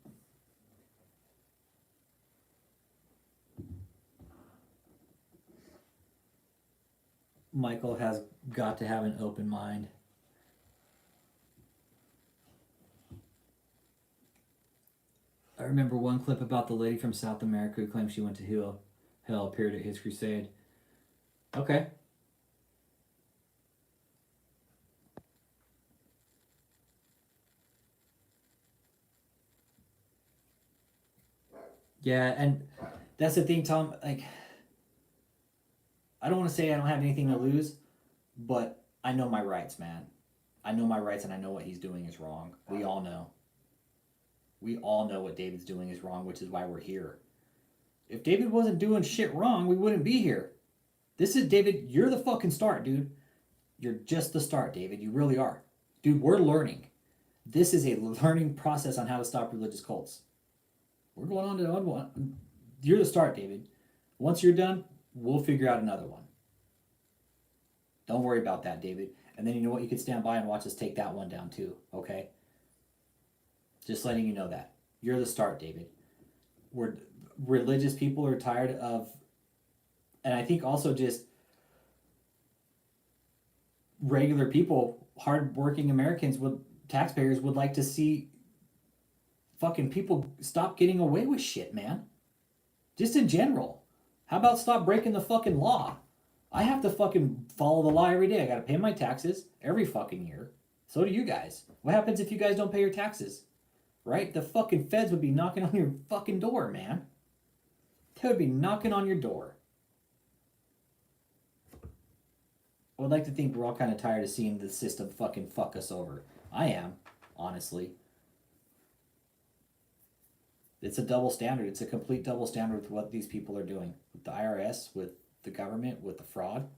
Michael has got to have an open mind. I remember one clip about the lady from South America who claimed she went to hell appeared at his crusade. Okay. Yeah, and that's the thing, Tom. Like, I don't want to say I don't have anything to lose, but I know my rights, man. I know my rights, and I know what he's doing is wrong. We all know. We all know what David's doing is wrong, which is why we're here. If David wasn't doing shit wrong, we wouldn't be here. This is David. You're the fucking start, dude. You're just the start, David. You really are. Dude, we're learning. This is a learning process on how to stop religious cults. We're going on to another one. You're the start, David. Once you're done, we'll figure out another one. Don't worry about that, David. And then you know what? You can stand by and watch us take that one down too, okay? Just letting you know that. You're the start, David. Religious people are tired of, and I think also just regular people, hardworking Americans, taxpayers would like to see fucking people stop getting away with shit, man. Just in general. How about stop breaking the fucking law? I have to fucking follow the law every day. I gotta pay my taxes every fucking year. So do you guys. What happens if you guys don't pay your taxes? Right? The fucking feds would be knocking on your fucking door, man. They would be knocking on your door. I would like to think we're all kind of tired of seeing the system fucking fuck us over. I am, honestly. It's a double standard. It's a complete double standard with what these people are doing. With the IRS, with the government, with the fraud.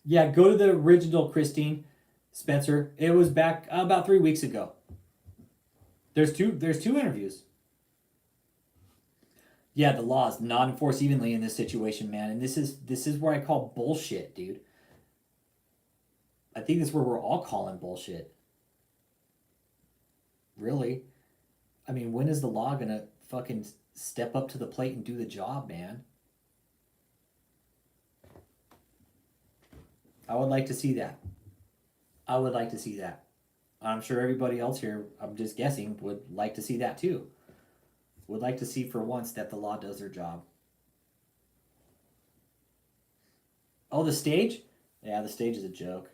Yeah, go to the original, Christine Spencer. It was back about 3 weeks ago. There's two interviews. Yeah, the law is not enforced evenly in this situation, man. And this is where I call bullshit, dude. I think this is where we're all calling bullshit. Really? I mean, when is the law gonna fucking step up to the plate and do the job, man? I would like to see that. I would like to see that. I'm sure everybody else here, I'm just guessing, would like to see that too. Would like to see for once that the law does their job. Oh, the stage? Yeah, the stage is a joke.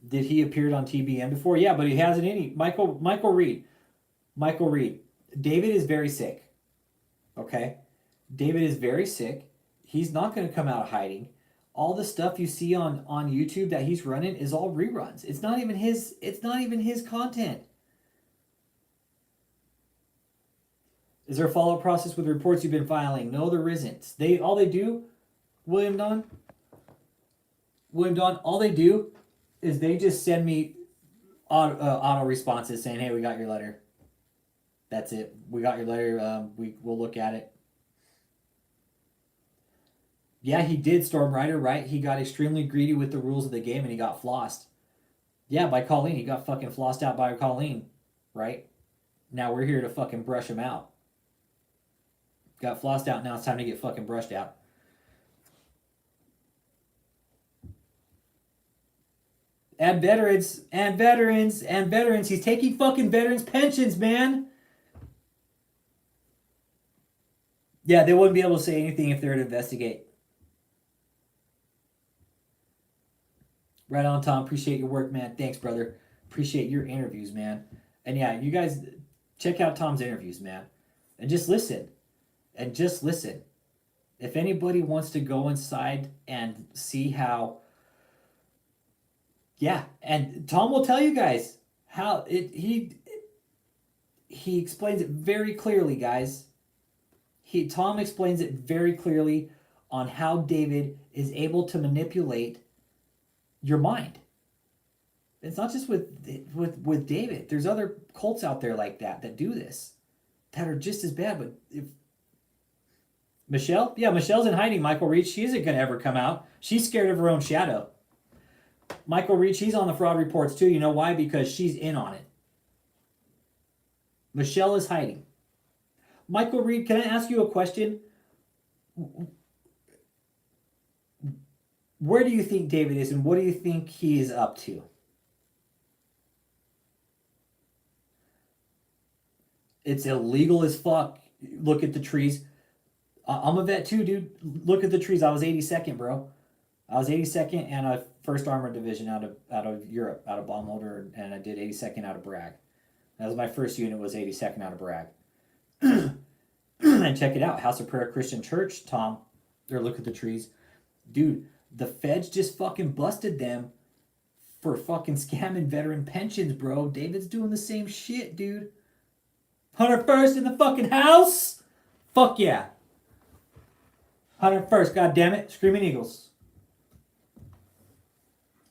Did he appeared on TBN before? Yeah, but he hasn't any. Michael Reed. David is very sick. Okay? David is very sick. He's not going to come out of hiding. All the stuff you see on YouTube that he's running is all reruns. It's not even his content. Is there a follow-up process with reports you've been filing? No, there isn't. All they do, William Don, all they do is they just send me auto responses saying, hey, we got your letter. That's it. We got your letter. We'll look at it. Yeah, he did, Storm Rider, right? He got extremely greedy with the rules of the game and he got flossed. Yeah, by Colleen. He got fucking flossed out by Colleen, right? Now we're here to fucking brush him out. Got flossed out, now it's time to get fucking brushed out. And veterans, and veterans, and veterans. He's taking fucking veterans' pensions, man. Yeah, they wouldn't be able to say anything if they were to investigate. Right on, Tom. Appreciate your work, man. Thanks, brother. Appreciate your interviews, man. And yeah, you guys check out Tom's interviews, man. And just listen. And just listen. If anybody wants to go inside and see how... Yeah, and Tom will tell you guys how he explains it very clearly, guys. Tom explains it very clearly on how David is able to manipulate your mind. It's not just with David. There's other cults out there like that do this, that are just as bad. But if Michelle, yeah, Michelle's in hiding. Michael Reed, she isn't gonna ever come out. She's scared of her own shadow. Michael Reed, she's on the fraud reports too. You know why? Because she's in on it. Michelle is hiding. Michael Reed, can I ask you a question? Where do you think David is and what do you think he is up to? It's illegal as fuck. Look at the trees. I'm a vet too, dude. Look at the trees. I was 82nd, bro. I was 82nd and a 1st Armored Division out of Europe, out of bomb loader, and I did 82nd out of Bragg. That was my first unit, was 82nd out of Bragg. And check it out, House of Prayer Christian Church, Tom, or look at the trees. Dude, the feds just fucking busted them for fucking scamming veteran pensions, bro. David's doing the same shit, dude. 101st in the fucking house? Fuck yeah. 101st, god damn it. Screaming Eagles.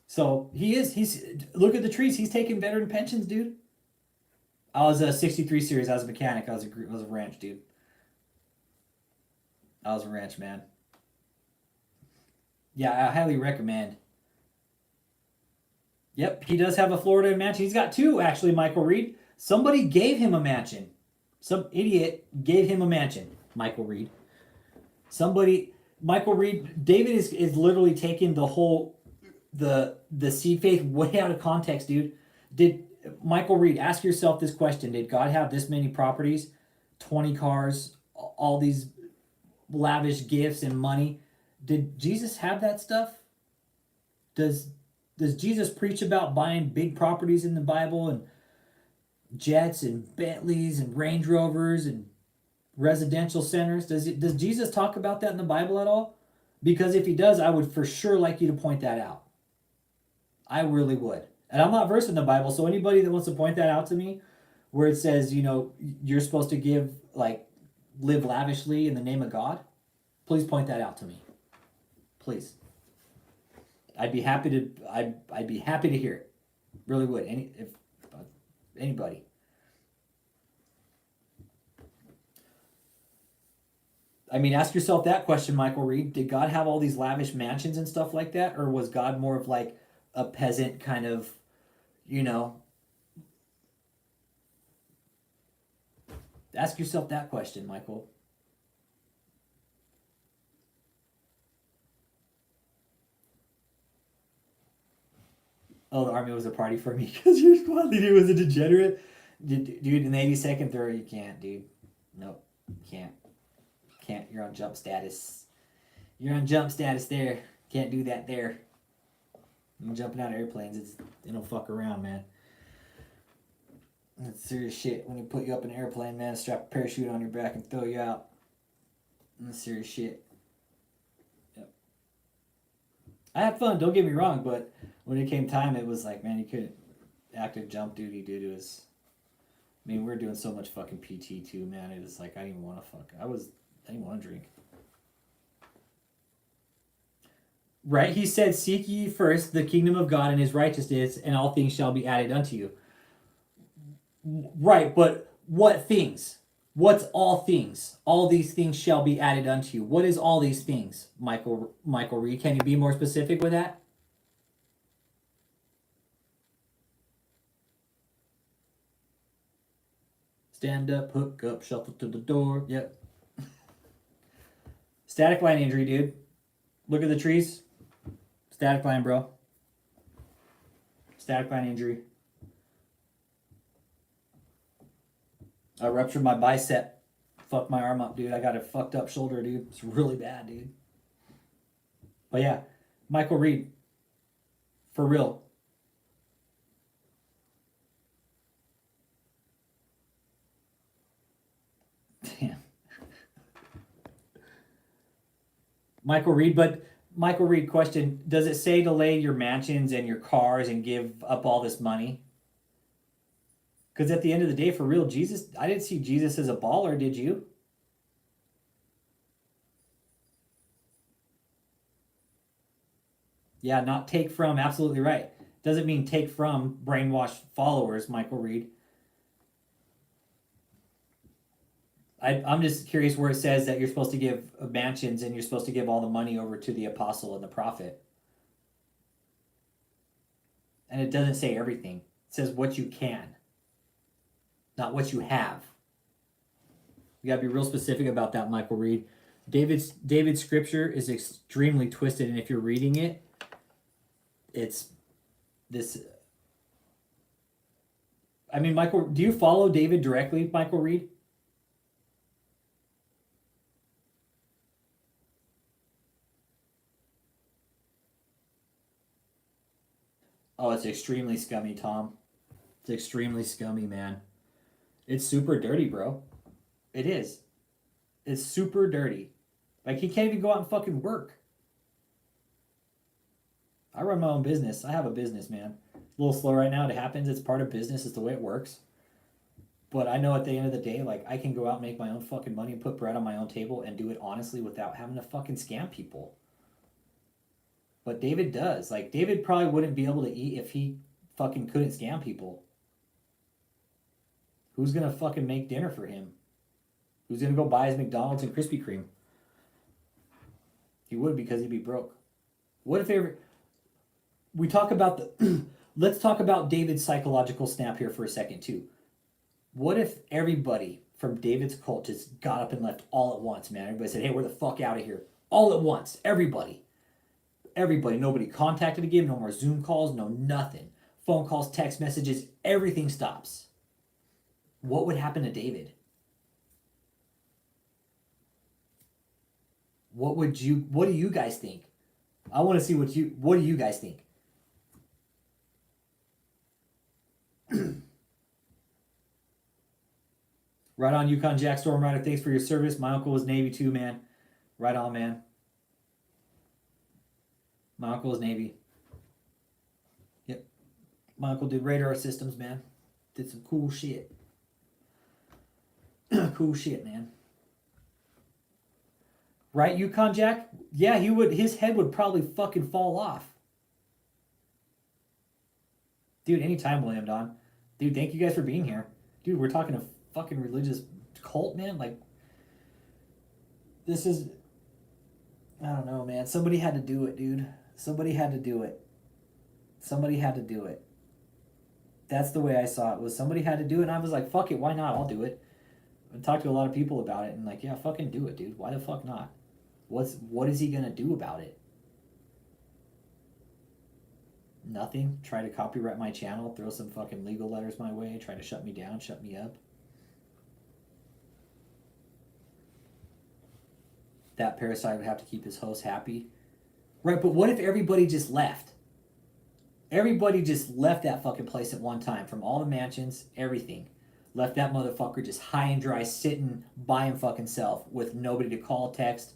So he's look at the trees. He's taking veteran pensions, dude. I was a 63 series. I was a mechanic. I was a ranch, dude. I was a ranch, man. Yeah, I highly recommend. Yep, he does have a Florida mansion. He's got 2, actually, Michael Reed. Somebody gave him a mansion. Some idiot gave him a mansion, Michael Reed. Michael Reed, David is literally taking the whole... the seed faith way out of context, dude. Did Michael Reed, ask yourself this question: did God have this many properties, 20 cars, all these lavish gifts and money? Did Jesus have that stuff? Does Jesus preach about buying big properties in the Bible and jets and Bentleys and Range Rovers and residential centers? Does Jesus talk about that in the Bible at all? Because if he does, I would for sure like you to point that out. I really would. And I'm not versed in the Bible, so anybody that wants to point that out to me, where it says, you know, you're supposed to give, like, live lavishly in the name of God, please point that out to me. Please. I'd be happy to hear it. Really would. Anybody. I mean, ask yourself that question, Michael Reed. Did God have all these lavish mansions and stuff like that? Or was God more of like a peasant kind of, you know? Ask yourself that question, Michael. Oh, the army was a party for me because your squad leader was a degenerate. Dude, in the 82nd throw, you can't, dude. Nope, can't. Can't. You're on jump status. You're on jump status there. Can't do that there. I'm jumping out of airplanes. They don't fuck around, man. That's serious shit. When you put you up in an airplane, man, strap a parachute on your back and throw you out. That's serious shit. Yep. I had fun, don't get me wrong, but when it came time, it was like, man, you couldn't active jump duty, dude. It was, I mean, we were doing so much fucking PT too, man. It was like, I didn't even want to fuck. I didn't want to drink. Right? He said, seek ye first the kingdom of God and his righteousness, and all things shall be added unto you. Right, but what things? What's all things? All these things shall be added unto you. What is all these things, Michael Reed? Can you be more specific with that? Stand up, hook up, shuffle to the door. Yep. Static line injury, dude. Look at the trees. Static line, bro. Static line injury. I ruptured my bicep. Fucked my arm up, dude. I got a fucked up shoulder, dude. It's really bad, dude. But yeah, Michael Reed. For real. Damn. Michael Reed, question. Does it say delay your mansions and your cars and give up all this money? Because at the end of the day, for real, Jesus, I didn't see Jesus as a baller, did you? Yeah, not take from, absolutely right. Doesn't mean take from brainwashed followers, Michael Reed. I'm just curious where it says that you're supposed to give mansions and you're supposed to give all the money over to the apostle and the prophet. And it doesn't say everything. It says what you can, not what you have. You gotta be real specific about that, Michael Reed. David's scripture is extremely twisted, and if you're reading it, it's this. I mean, Michael, do you follow David directly, Michael Reed? Oh, it's extremely scummy, Tom. It's extremely scummy, man. It's super dirty, bro. It is. It's super dirty. Like, he can't even go out and fucking work. I run my own business. I have a business, man. A little slow right now. It happens. It's part of business. It's the way it works. But I know at the end of the day, like, I can go out and make my own fucking money and put bread on my own table and do it honestly without having to fucking scam people. But David does. Like, David probably wouldn't be able to eat if he fucking couldn't scam people. Who's gonna fucking make dinner for him? Who's gonna go buy his McDonald's and Krispy Kreme? He would, because he'd be broke. What if we talk about the let's talk about David's psychological snap here for a second too. What if everybody from David's cult just got up and left all at once, man? Everybody said, hey, we're the fuck out of here. All at once. Everybody, nobody contacted again, no more Zoom calls, no nothing. Phone calls, text messages, everything stops. What would happen to David? What do you guys think? I want to see what do you guys think? Right on, Yukon Jack Storm Rider. Thanks for your service. My uncle was Navy too, man. Right on, man. My uncle was Navy. Yep. My uncle did radar systems, man. Did some cool shit. Cool shit, man. Right, Yukon Jack? Yeah, he would. His head would probably fucking fall off. Dude, anytime, William Don. Dude, thank you guys for being here. Dude, we're talking a fucking religious cult, man. Like, this is, I don't know, man. Somebody had to do it, dude. Somebody had to do it. Somebody had to do it. That's the way I saw it, was somebody had to do it, and I was like, fuck it, why not? I'll do it. I talked to a lot of people about it, and like, yeah, fucking do it, dude. Why the fuck not? What is he gonna do about it? Nothing. Try to copyright my channel, throw some fucking legal letters my way, try to shut me down, shut me up. That parasite would have to keep his host happy. Right, but what if everybody just left? Everybody just left that fucking place at one time, from all the mansions, everything. Left that motherfucker just high and dry, sitting by him fucking self, with nobody to call, text,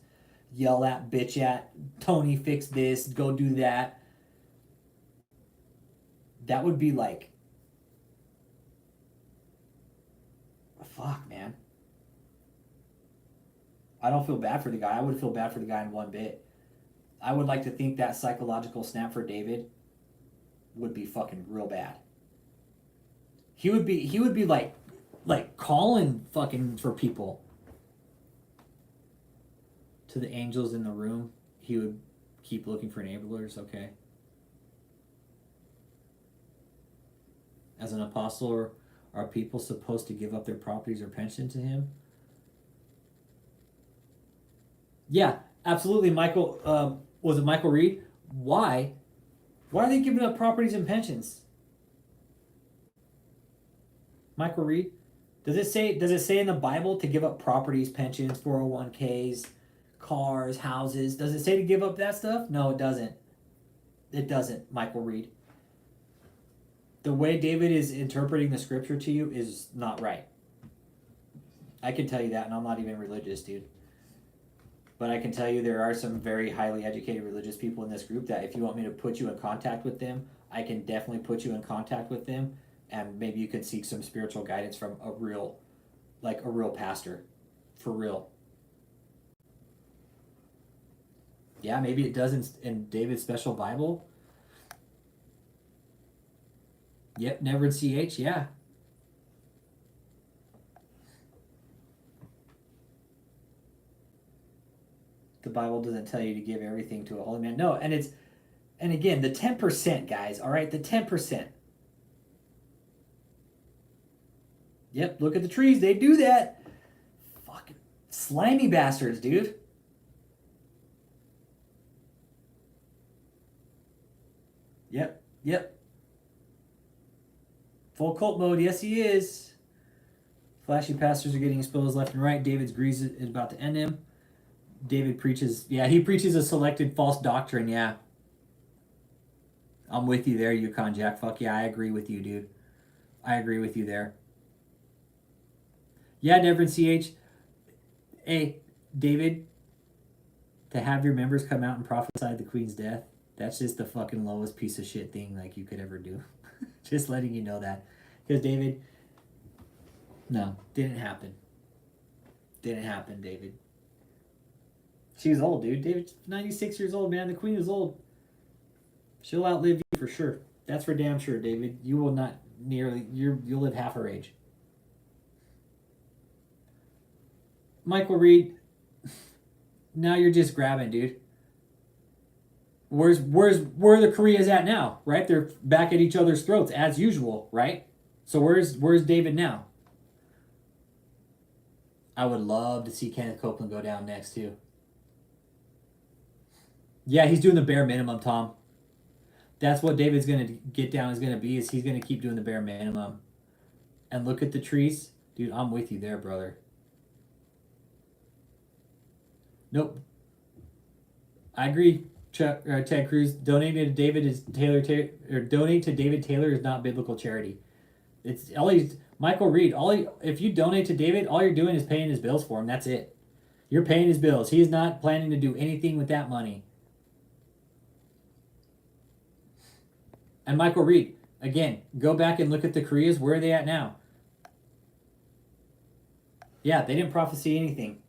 yell at, bitch at, Tony, fix this, go do that. That would be like, fuck, man. I don't feel bad for the guy. I wouldn't feel bad for the guy in one bit. I would like to think that psychological snap for David would be fucking real bad. He would be like calling fucking for people. To the angels in the room, he would keep looking for enablers. Okay. As an apostle, are people supposed to give up their properties or pension to him? Yeah, absolutely, Michael. Was it Michael Reed? Why? Why are they giving up properties and pensions? Michael Reed? Does it say in the Bible to give up properties, pensions, 401ks, cars, houses? Does it say to give up that stuff? No, it doesn't. It doesn't, Michael Reed. The way David is interpreting the scripture to you is not right. I can tell you that, and I'm not even religious, dude. But I can tell you there are some very highly educated religious people in this group that if you want me to put you in contact with them, I can definitely put you in contact with them, and maybe you can seek some spiritual guidance from a real pastor. For real. Yeah, maybe it does in David's special Bible. Yep, never in CH, yeah. The Bible doesn't tell you to give everything to a holy man. No, and again, the 10%, guys, all right? The 10%. Yep, look at the trees. They do that. Fucking slimy bastards, dude. Yep. Full cult mode, yes he is. Flashy pastors are getting exposed left and right. David's grease is about to end him. David preaches, he preaches a selected false doctrine, yeah. I'm with you there, Yukon Jack. Fuck yeah, I agree with you, dude. I agree with you there. Yeah, Deborah CH. Hey, David, to have your members come out and prophesy the Queen's death, that's just the fucking lowest piece of shit thing like you could ever do. Just letting you know that. Because David, no, didn't happen. Didn't happen, David. She was old, dude. David's 96 years old, man. The Queen is old. She'll outlive you for sure. That's for damn sure, David. You will not you'll live half her age. Michael Reed, now you're just grabbing, dude. Where the Koreas at now, right? They're back at each other's throats as usual, right? So where's David now? I would love to see Kenneth Copeland go down next too. Yeah, he's doing the bare minimum, Tom. That's what David's going to get down is going to be, is he's going to keep doing the bare minimum. And look at the trees. Dude, I'm with you there, brother. Nope. I agree, Ted Cruz. Donating to David donate to David Taylor is not biblical charity. It's Michael Reed. If you donate to David, all you're doing is paying his bills for him. That's it. You're paying his bills. He's not planning to do anything with that money. And Michael Reed, again, go back and look at the Koreas. Where are they at now? Yeah, they didn't prophesy anything.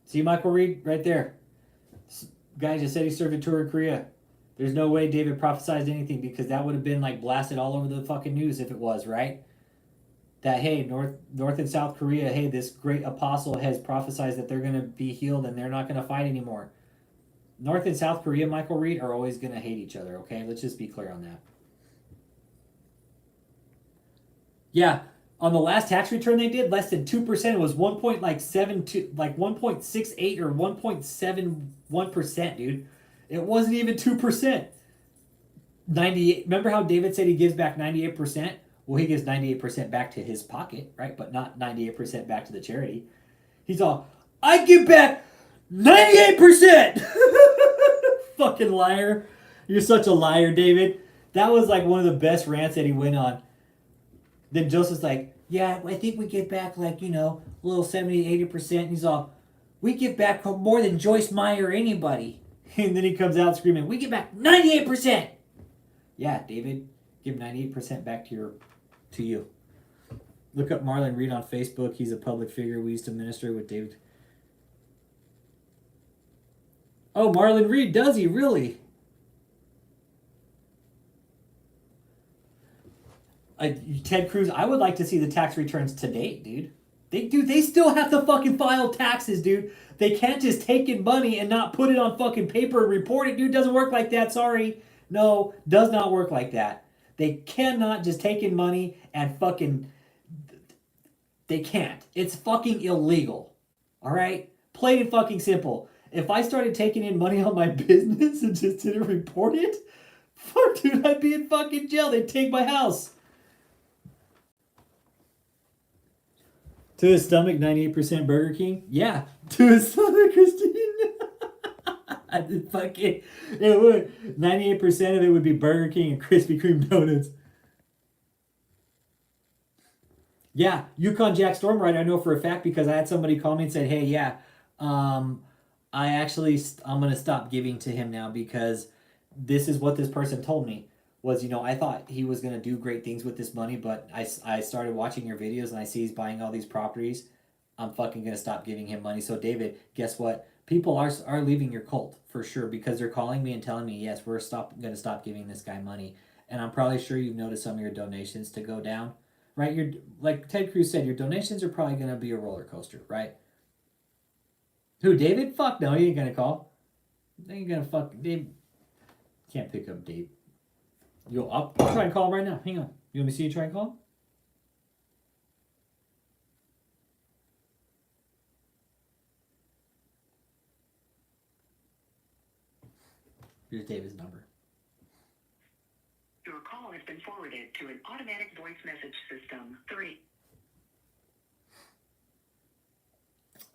See Michael Reed right there. Guy just said he served a tour in Korea. There's no way David prophesied anything because that would have been like blasted all over the fucking news if it was, right? That, hey, North and South Korea, hey, this great apostle has prophesied that they're going to be healed and they're not going to fight anymore. North and South Korea, Michael Reed, are always going to hate each other, okay? Let's just be clear on that. Yeah, on the last tax return they did, less than 2%. It was 1.68 or 1.71%, dude. It wasn't even 2%. 98. Remember how David said he gives back 98%? Well, he gives 98% back to his pocket, right? But not 98% back to the charity. He's all, I give back 98%! Fucking liar. You're such a liar, David. That was like one of the best rants that he went on. Then Joseph's like, yeah, I think we give back like, a little 70-80%. And he's all, we give back more than Joyce Meyer or anybody. And then he comes out screaming, we give back 98%. Yeah, David, give 98% back to you. Look up Marlon Reed on Facebook. He's a public figure. We used to minister with David. Oh, Marlon Reed, does he really? Ted Cruz, I would like to see the tax returns to date, dude. They still have to fucking file taxes, dude. They can't just take in money and not put it on fucking paper and report it, dude. Doesn't work like that, sorry. No, does not work like that. They cannot just take in money and fucking... They can't. It's fucking illegal. Alright? Plain and fucking simple. If I started taking in money on my business and just didn't report it, fuck, dude, I'd be in fucking jail. They'd take my house. To his stomach, 98% Burger King? Yeah. To his stomach, Christine. Fucking, it would. 98% of it would be Burger King and Krispy Kreme donuts. Yeah, Yukon Jack Stormrider, I know for a fact because I had somebody call me and said, hey, yeah, I'm going to stop giving to him now because this is what this person told me. Was, I thought he was going to do great things with this money, but I started watching your videos and I see he's buying all these properties. I'm fucking going to stop giving him money. So, David, guess what? People are leaving your cult for sure because they're calling me and telling me, yes, we're going to stop giving this guy money. And I'm probably sure you've noticed some of your donations to go down, right? You're, like Ted Cruz said, your donations are probably going to be a roller coaster, right? Who, David? Fuck no, he ain't going to call. They ain't going to fuck. Dave can't pick up Dave. I'll try and call him right now. Hang on. You want me to see you try and call him? Here's David's number. Your call has been forwarded to an automatic voice message system. 3.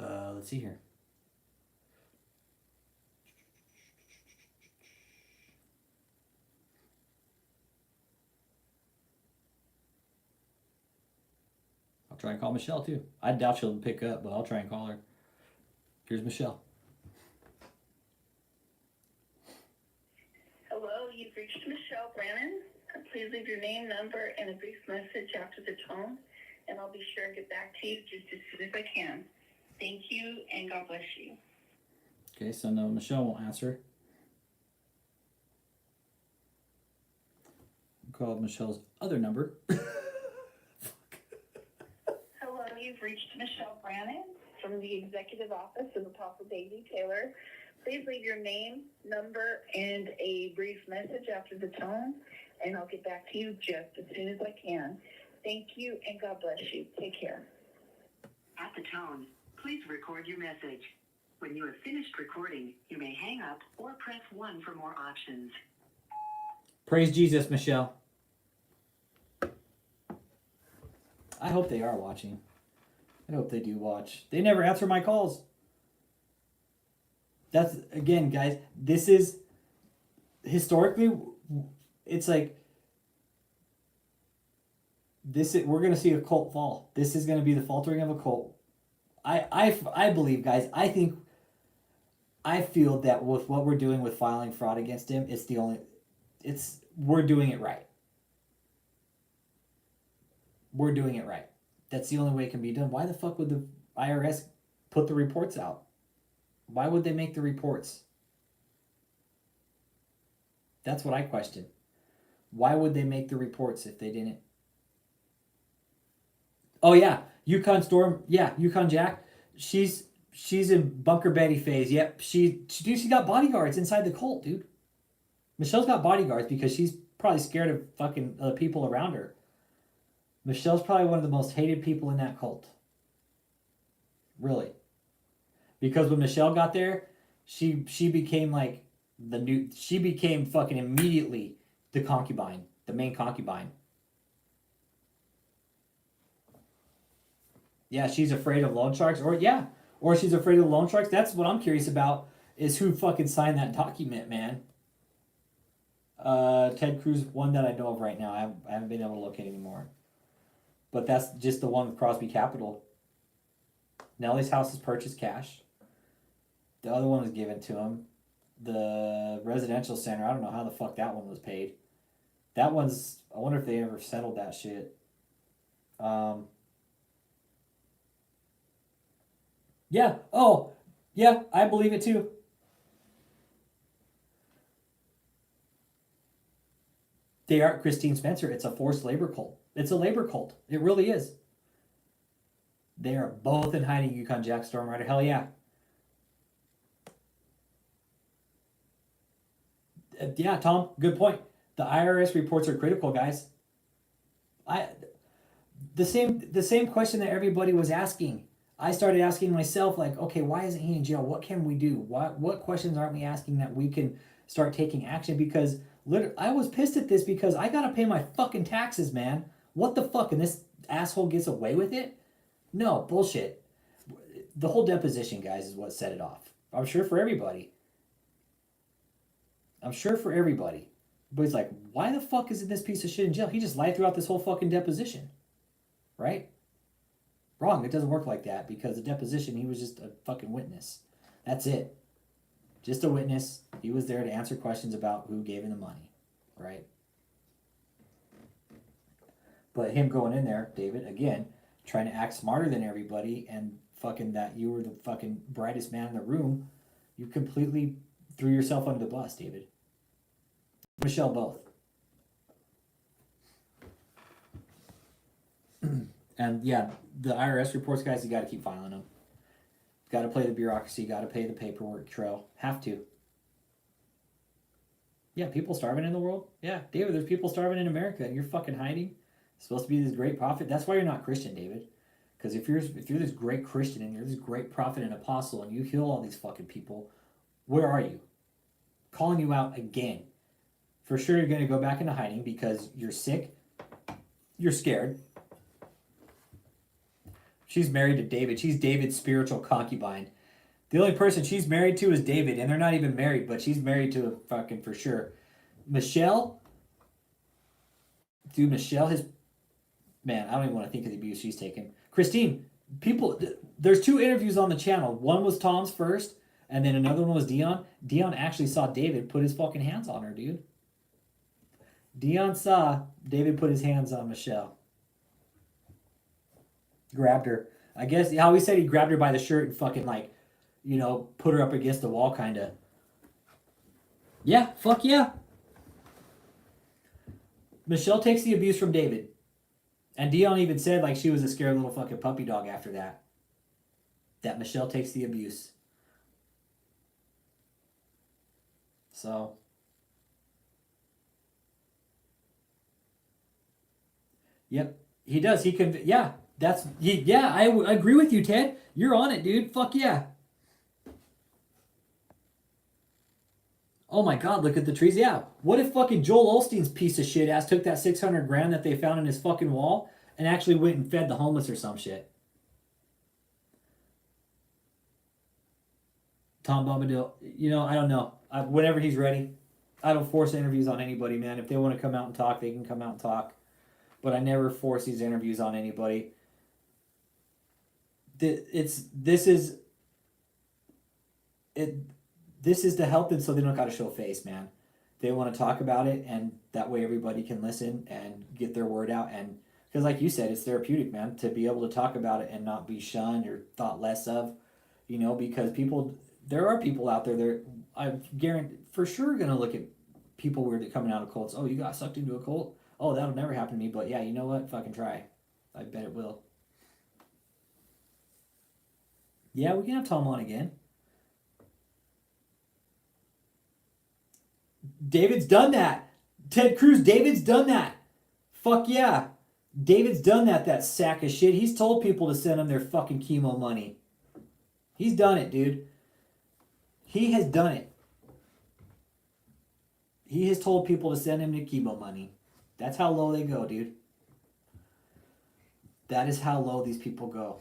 Let's see here. I'll try and call Michelle too. I doubt she'll pick up, but I'll try and call her. Here's Michelle. Hello, you've reached Michelle Brannon. Please leave your name, number, and a brief message after the tone, and I'll be sure and get back to you just as soon as I can. Thank you, and God bless you. Okay, so no, Michelle won't answer. Call Michelle's other number. Hello, you've reached Michelle Brannon from the Executive Office of Apostle David Taylor. Please leave your name, number, and a brief message after the tone, and I'll get back to you just as soon as I can. Thank you, and God bless you. Take care. At the tone, please record your message. When you have finished recording, you may hang up or press 1 for more options. Praise Jesus, Michelle. I hope they are watching. I hope they do watch. They never answer my calls. That's, again, guys, this is, historically, it's like, we're going to see a cult fall. This is going to be the faltering of a cult. I believe, guys, I feel that with what we're doing with filing fraud against him, we're doing it right. We're doing it right. That's the only way it can be done. Why the fuck would the IRS put the reports out? Why would they make the reports? That's what I question. Why would they make the reports if they didn't? Oh yeah, Yukon Storm. Yeah, Yukon Jack. She's in Bunker Betty phase. Yep, she got bodyguards inside the cult, dude. Michelle's got bodyguards because she's probably scared of fucking people around her. Michelle's probably one of the most hated people in that cult. Really. Because when Michelle got there, she became like she became fucking immediately the concubine, the main concubine. Yeah, she's afraid of loan sharks, or she's afraid of loan sharks. That's what I'm curious about, is who fucking signed that document, man. Ted Cruz, one that I know of right now. I haven't been able to locate anymore. But that's just the one with Crosby Capital. Nelly's house is purchased cash. The other one was given to him. The residential center, I don't know how the fuck that one was paid. That one's, I wonder if they ever settled that shit. Yeah. Oh, yeah, I believe it too. They are, Christine Spencer, it's a forced labor cult. It's a labor cult. It really is. They are both in hiding, Yukon Jack, Storm Rider. Hell yeah. Yeah, Tom, good point. The IRS reports are critical, guys. The same question that everybody was asking. I started asking myself, like, okay, why isn't he in jail? What can we do? What questions aren't we asking that we can start taking action? Because I was pissed at this because I gotta pay my fucking taxes, man. What the fuck? And this asshole gets away with it? No, bullshit. The whole deposition, guys, is what set it off. I'm sure for everybody. But he's like, why the fuck isn't this piece of shit in jail? He just lied throughout this whole fucking deposition. Right? Wrong. It doesn't work like that because the deposition, he was just a fucking witness. That's it. Just a witness. He was there to answer questions about who gave him the money. Right? But him going in there, David, again, trying to act smarter than everybody and fucking that you were the fucking brightest man in the room, you completely threw yourself under the bus, David. Michelle both. And yeah, the IRS reports, guys, you got to keep filing them. Got to play the bureaucracy, got to pay the paperwork trail. Have to. Yeah, people starving in the world. Yeah, David, there's people starving in America and you're fucking hiding. It's supposed to be this great prophet. That's why you're not Christian, David. Because if you're this great Christian and you're this great prophet and apostle and you heal all these fucking people, where are you? Calling you out again. For sure you're going to go back into hiding because you're sick. You're scared. She's married to David. She's David's spiritual concubine. The only person she's married to is David, and they're not even married, but she's married to a fucking for sure. Michelle, dude, Michelle has, man, I don't even want to think of the abuse she's taken. Christine, there's 2 interviews on the channel. One was Tom's first, and then another one was Dion. Dion actually saw David put his fucking hands on her, dude. Dion saw David put his hands on Michelle. Grabbed her. I guess how he said he grabbed her by the shirt and fucking like, you know, put her up against the wall kind of. Yeah, fuck yeah. Michelle takes the abuse from David. And Dion even said like she was a scared little fucking puppy dog after that. That Michelle takes the abuse. So. Yep, he does. He can. Yeah, I agree with you, Ted. You're on it, dude. Fuck yeah. Oh my God, look at the trees. Yeah. What if fucking Joel Osteen's piece of shit ass took that $600,000 that they found in his fucking wall and actually went and fed the homeless or some shit? Tom Bombadil, you know, I don't know. Whenever he's ready. I don't force interviews on anybody, man. If they want to come out and talk, they can come out and talk. But I never force these interviews on anybody. This is to help them so they don't got to show face, man. They want to talk about it, and that way everybody can listen and get their word out. And because, like you said, it's therapeutic, man, to be able to talk about it and not be shunned or thought less of, you know, because there are people out there I guarantee for sure going to look at people weird coming out of cults. Oh, you got sucked into a cult? Oh, that'll never happen to me, but yeah, you know what? Fucking try. I bet it will. Yeah, we can have Tom on again. David's done that. Ted Cruz, David's done that. Fuck yeah. David's done that sack of shit. He's told people to send him their fucking chemo money. He's done it, dude. He has done it. He has told people to send him the chemo money. That's how low they go, dude. That is how low these people go.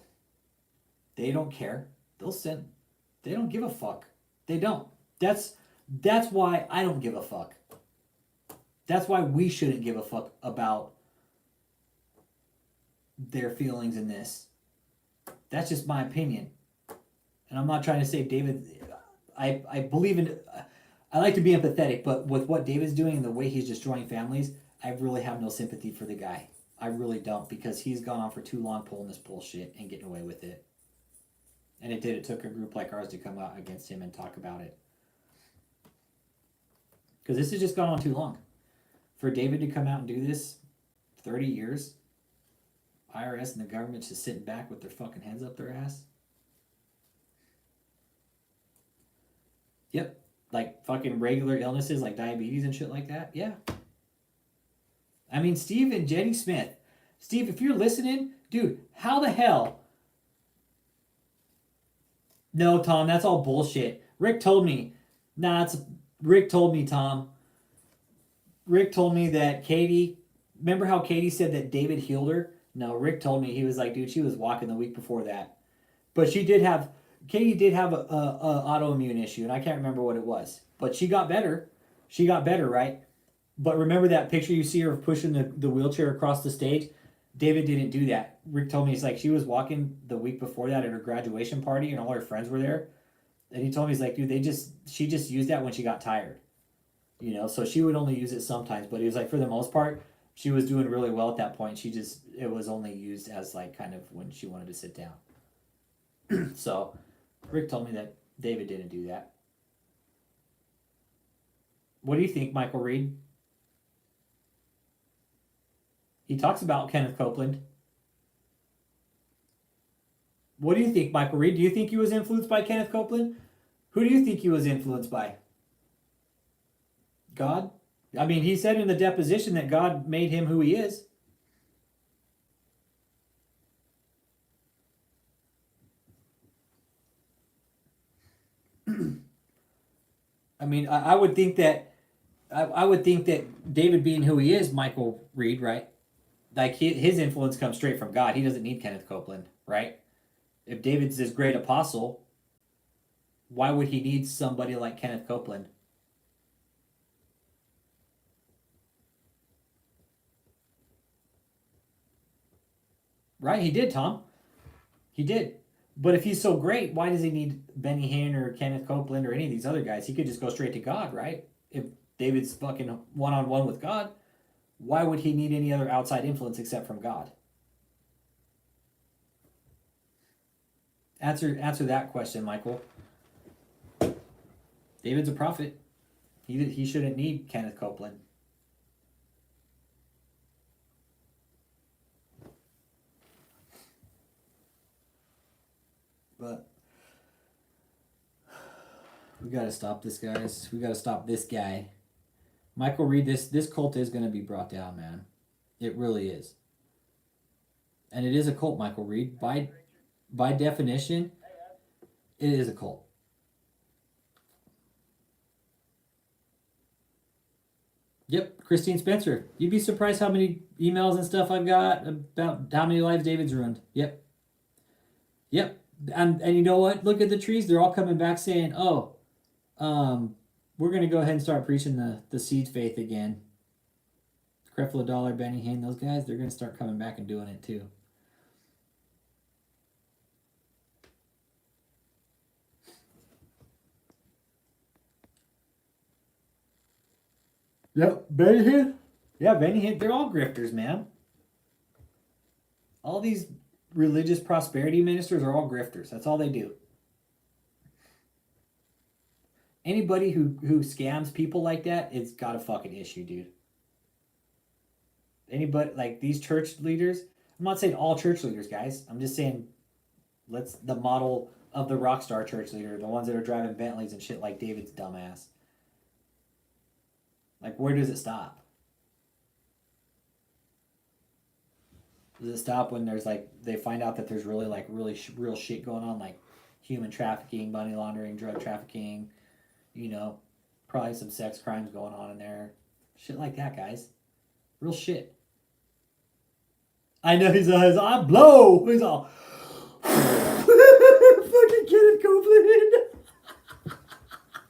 They don't care. They don't give a fuck. They don't. That's why I don't give a fuck. That's why we shouldn't give a fuck about their feelings in this. That's just my opinion. And I'm not trying to say David, I believe in, I like to be empathetic, but with what David's doing and the way he's destroying families, I really have no sympathy for the guy. I really don't, because he's gone on for too long pulling this bullshit and getting away with it. And it took a group like ours to come out against him and talk about it. Because this has just gone on too long. For David to come out and do this, 30 years, IRS and the government's just sitting back with their fucking heads up their ass. Yep. Like fucking regular illnesses like diabetes and shit like that. Yeah. I mean, Steve and Jenny Smith. Steve, if you're listening, dude, how the hell? No, Tom, that's all bullshit. Rick told me. Rick told me, Tom. Rick told me that Katie, remember how Katie said that David healed her? No, Rick told me, he was like, dude, she was walking the week before that. But Katie did have a autoimmune issue, and I can't remember what it was. But she got better. She got better, right? But remember that picture you see her pushing the wheelchair across the stage? David didn't do that. Rick told me, he's like, she was walking the week before that at her graduation party, and all her friends were there. And he told me, he's like, dude, she just used that when she got tired. You know, so she would only use it sometimes. But he was like, for the most part, she was doing really well at that point. It was only used as like kind of when she wanted to sit down. So Rick told me that David didn't do that. What do you think, Michael Reed? He talks about Kenneth Copeland. What do you think, Michael Reed? Do you think he was influenced by Kenneth Copeland? Who do you think he was influenced by? God? I mean, he said in the deposition that God made him who he is. I mean, I would think that David being who he is, Michael Reed, right? Like his influence comes straight from God. He doesn't need Kenneth Copeland, right? If David's this great apostle, why would he need somebody like Kenneth Copeland? Right, he did, Tom. He did. But if he's so great, why does he need Benny Hinn or Kenneth Copeland or any of these other guys? He could just go straight to God, right? If David's fucking one-on-one with God, why would he need any other outside influence except from God? Answer that question, Michael. David's a prophet. He shouldn't need Kenneth Copeland. But we got to stop this, guys. We got to stop this guy. Michael Reed, this cult is going to be brought down, man. It really is. And it is a cult, Michael Reed. By definition, it is a cult. Yep, Christine Spencer. You'd be surprised how many emails and stuff I've got about how many lives David's ruined. Yep. And you know what? Look at the trees. They're all coming back saying, oh, we're going to go ahead and start preaching the seed faith again. Creflo Dollar, Benny Hinn, those guys, they're going to start coming back and doing it too. Yep, Benny Hinn. Yeah, Benny Hinn. They're all grifters, man. All these religious prosperity ministers are all grifters. That's all they do. Anybody who scams people like that, it's got a fucking issue, dude. Anybody, like these church leaders, I'm not saying all church leaders, guys. I'm just saying the model of the rock star church leader, the ones that are driving Bentleys and shit like David's dumbass. Like, where does it stop? Does it stop when there's like, they find out that there's really real shit going on, like human trafficking, money laundering, drug trafficking, you know, probably some sex crimes going on in there. Shit like that, guys. Real shit. I know he's I blow. He's all fucking Kenneth Copeland.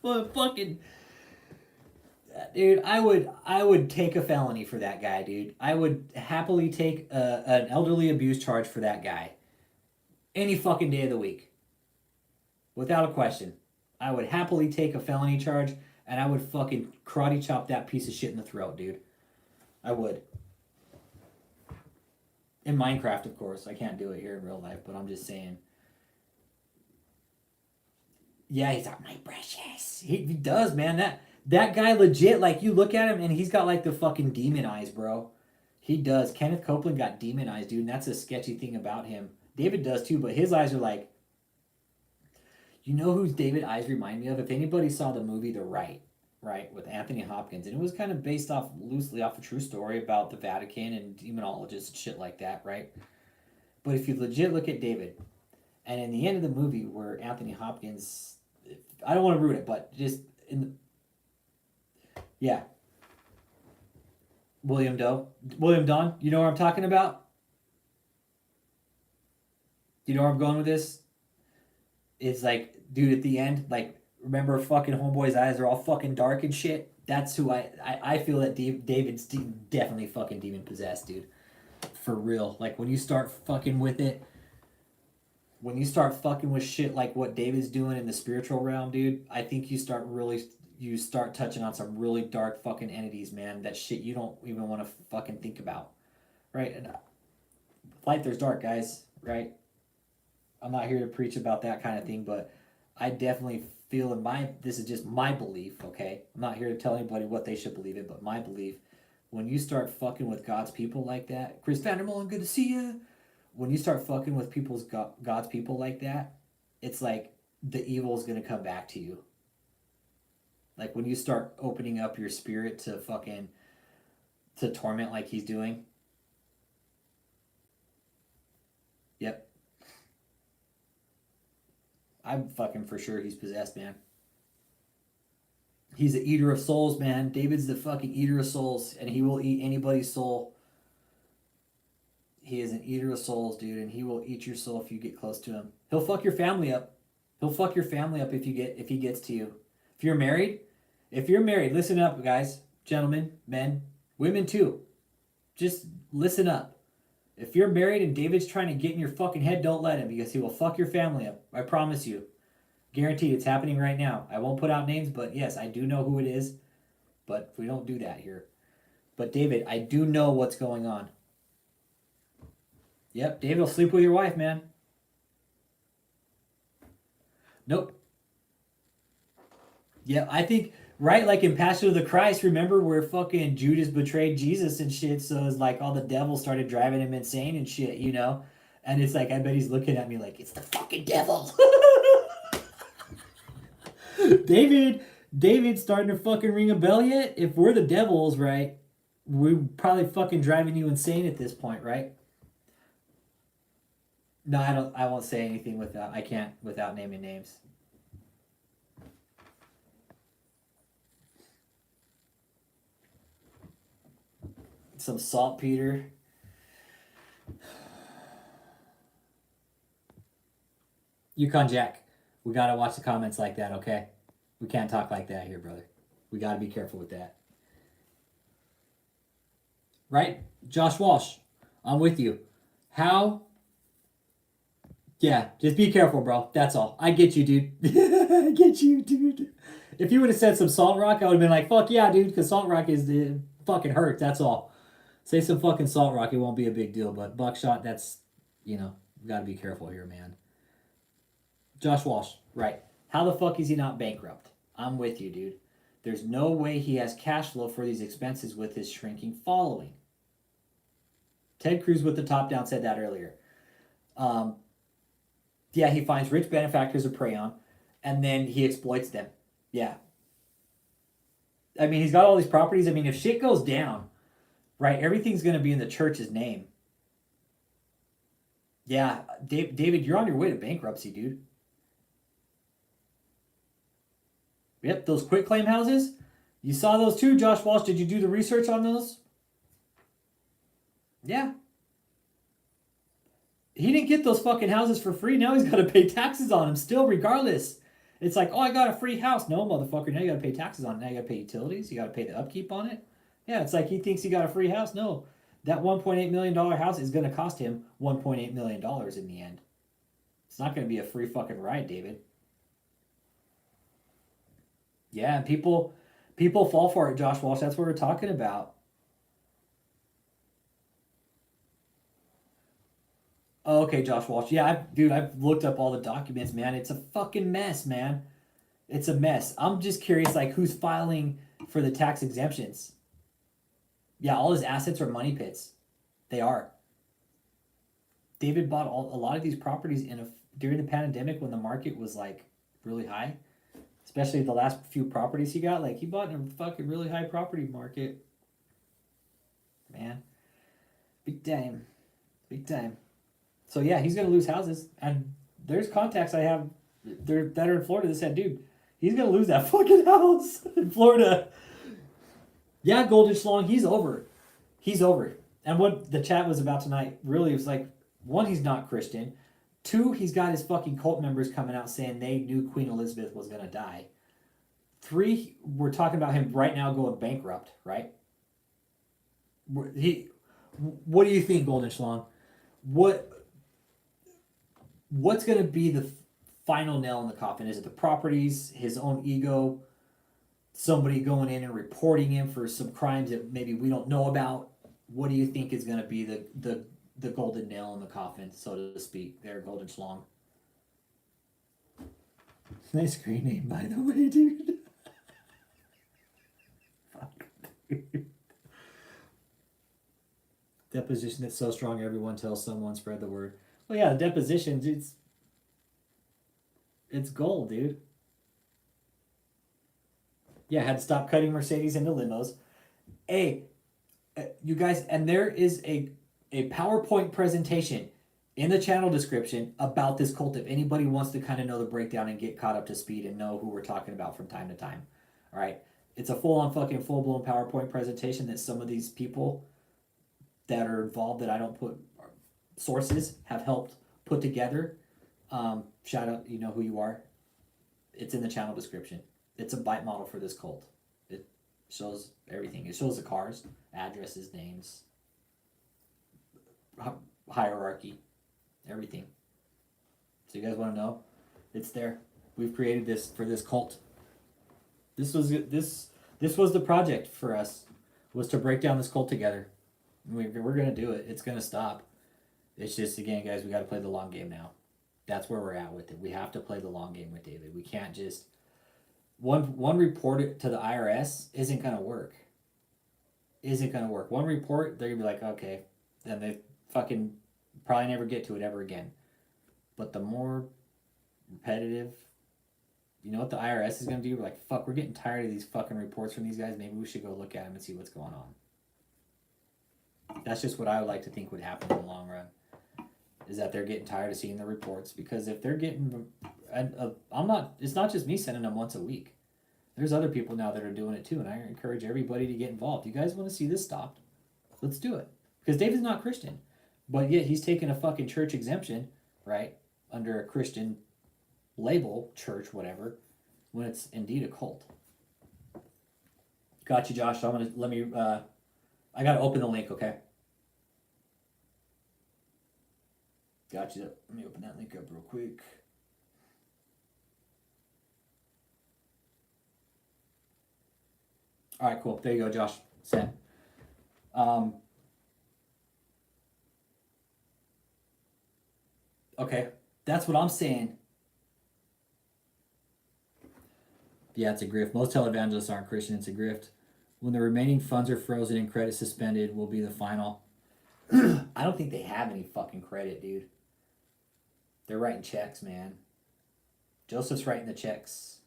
Well, fucking dude, I would take a felony for that guy, dude. I would happily take an elderly abuse charge for that guy. Any fucking day of the week. Without a question. I would happily take a felony charge, and I would fucking karate chop that piece of shit in the throat, dude. I would. In Minecraft, of course. I can't do it here in real life, but I'm just saying. Yeah, he's like, my precious. He does, man. That guy legit, like, you look at him and he's got like the fucking demon eyes, bro. He does. Kenneth Copeland got demon eyes, dude, and that's a sketchy thing about him. David does too, but his eyes are like, you know whose David eyes remind me of? If anybody saw the movie The right, with Anthony Hopkins, and it was kind of based loosely off a true story about the Vatican and demonologists and shit like that, right? But if you legit look at David, and in the end of the movie where Anthony Hopkins, I don't want to ruin it, but just yeah. William Dawn, you know what I'm talking about? You know where I'm going with this? It's like, dude, at the end, like, remember fucking homeboy's eyes are all fucking dark and shit? That's who I feel that David's definitely fucking demon possessed, dude. For real. Like, when you start fucking with it, when you start fucking with shit like what David's doing in the spiritual realm, dude, I think you start touching on some really dark fucking entities, man. That shit you don't even want to fucking think about. Right? And light there's dark, guys. Right? I'm not here to preach about that kind of thing, but I definitely feel this is just my belief, okay? I'm not here to tell anybody what they should believe in, but my belief, when you start fucking with God's people like that, Chris Vandermolen, good to see you. When you start fucking with God's people like that, it's like the evil is going to come back to you. Like when you start opening up your spirit to torment like he's doing. Yep. I'm fucking for sure he's possessed, man. He's the eater of souls, man. David's the fucking eater of souls, and he will eat anybody's soul. He is an eater of souls, dude, and he will eat your soul if you get close to him. He'll fuck your family up. He'll fuck your family up if he gets to you. If you're married, listen up, guys, gentlemen, men, women too. Just listen up. If you're married and David's trying to get in your fucking head, don't let him, because he will fuck your family up. I promise you. Guaranteed, it's happening right now. I won't put out names, but yes, I do know who it is. But we don't do that here. But David, I do know what's going on. Yep, David will sleep with your wife, man. Nope. Yeah, I think, right, like in Passion of the Christ, remember where fucking Judas betrayed Jesus and shit, so it's like all the devil started driving him insane and shit, you know? And it's like, I bet he's looking at me like, it's the fucking devil. David's starting to fucking ring a bell yet? If we're the devils, right, we're probably fucking driving you insane at this point, right? No, I won't say anything without naming names. Some saltpeter. Yukon Jack, we gotta watch the comments like that, okay? We can't talk like that here, brother. We gotta be careful with that. Right? Josh Walsh, I'm with you. How? Yeah, just be careful, bro. That's all. I get you, dude. I get you, dude. If you would have said some Salt Rock, I would have been like, fuck yeah, dude, because Salt Rock fucking hurts. That's all. Say some fucking Salt Rock, it won't be a big deal. But buckshot, that's, we gotta be careful here, man. Josh Walsh, right. How the fuck is he not bankrupt? I'm with you, dude. There's no way he has cash flow for these expenses with his shrinking following. Ted Cruz with the top down said that earlier. Yeah, he finds rich benefactors to prey on, and then he exploits them. Yeah. I mean, he's got all these properties. I mean, if shit goes down, right, everything's going to be in the church's name. Yeah, David, you're on your way to bankruptcy, dude. Yep, those quitclaim houses. You saw those too, Josh Walsh. Did you do the research on those? Yeah. He didn't get those fucking houses for free. Now he's got to pay taxes on them still, regardless. It's like, oh, I got a free house. No, motherfucker. Now you got to pay taxes on it. Now you got to pay utilities. You got to pay the upkeep on it. Yeah, it's like he thinks he got a free house. No, that $1.8 million house is going to cost him $1.8 million in the end. It's not going to be a free fucking ride, David. Yeah, and people fall for it, Josh Walsh. That's what we're talking about. Oh, okay, Josh Walsh. Yeah, I've looked up all the documents, man. It's a fucking mess, man. It's a mess. I'm just curious, like, who's filing for the tax exemptions? Yeah, all his assets are money pits. They are. David bought a lot of these properties during the pandemic when the market was like really high, especially the last few properties he got. Like, he bought in a fucking really high property market. Man, big time, big time. So yeah, he's gonna lose houses, and there's contacts I have that are in Florida that said, dude, he's gonna lose that fucking house in Florida. Yeah, Golden Schlong, he's over. He's over. And what the chat was about tonight really was like, one, he's not Christian. Two, he's got his fucking cult members coming out saying they knew Queen Elizabeth was gonna die. Three, we're talking about him right now going bankrupt, right? What do you think, Golden Schlong? What's gonna be the final nail in the coffin? Is it the properties, his own ego, somebody going in and reporting him for some crimes that maybe we don't know about? What do you think is going to be the golden nail in the coffin, so to speak, there, Golden Schlong? Nice screen name, by the way, dude. Fuck. Deposition that's so strong everyone tells someone, spread the word. Well, yeah, the depositions, it's gold, dude. Yeah, had to stop cutting Mercedes into limos. Hey, you guys, and there is a PowerPoint presentation in the channel description about this cult if anybody wants to kind of know the breakdown and get caught up to speed and know who we're talking about from time to time. All right, it's a full-blown PowerPoint presentation that some of these people that are involved that I don't put sources have helped put together. Shout out, you know who you are. It's in the channel description. It's a bite model for this cult. It shows everything. It shows the cars, addresses, names, hierarchy, everything. So you guys want to know? It's there. We've created this for this cult. This was the project for us, was to break down this cult together. We're gonna do it. It's gonna stop. It's just, again, guys, we got to play the long game now. That's where we're at with it. We have to play the long game with David. We can't just one report to the IRS isn't gonna work. Isn't gonna work. One report, they're gonna be like, okay, then they fucking probably never get to it ever again. But the more repetitive, you know what the IRS is gonna do? We're like, fuck, we're getting tired of these fucking reports from these guys. Maybe we should go look at them and see what's going on. That's just what I would like to think would happen in the long run. Is that they're getting tired of seeing the reports, because if they're getting, it's not just me sending them once a week. There's other people now that are doing it too, and I encourage everybody to get involved. You guys want to see this stopped? Let's do it. Because David's not Christian, but yet he's taking a fucking church exemption, right, under a Christian label, church, whatever, when it's indeed a cult. Got you, Josh. So I gotta open the link, okay? Got you. Let me open that link up real quick. All right, cool. There you go, Josh. Send. Okay, that's what I'm saying. Yeah, it's a grift. Most televangelists aren't Christian. It's a grift. When the remaining funds are frozen and credit suspended, will be the final. I don't think they have any fucking credit, dude. They're writing checks, man. Joseph's writing the checks.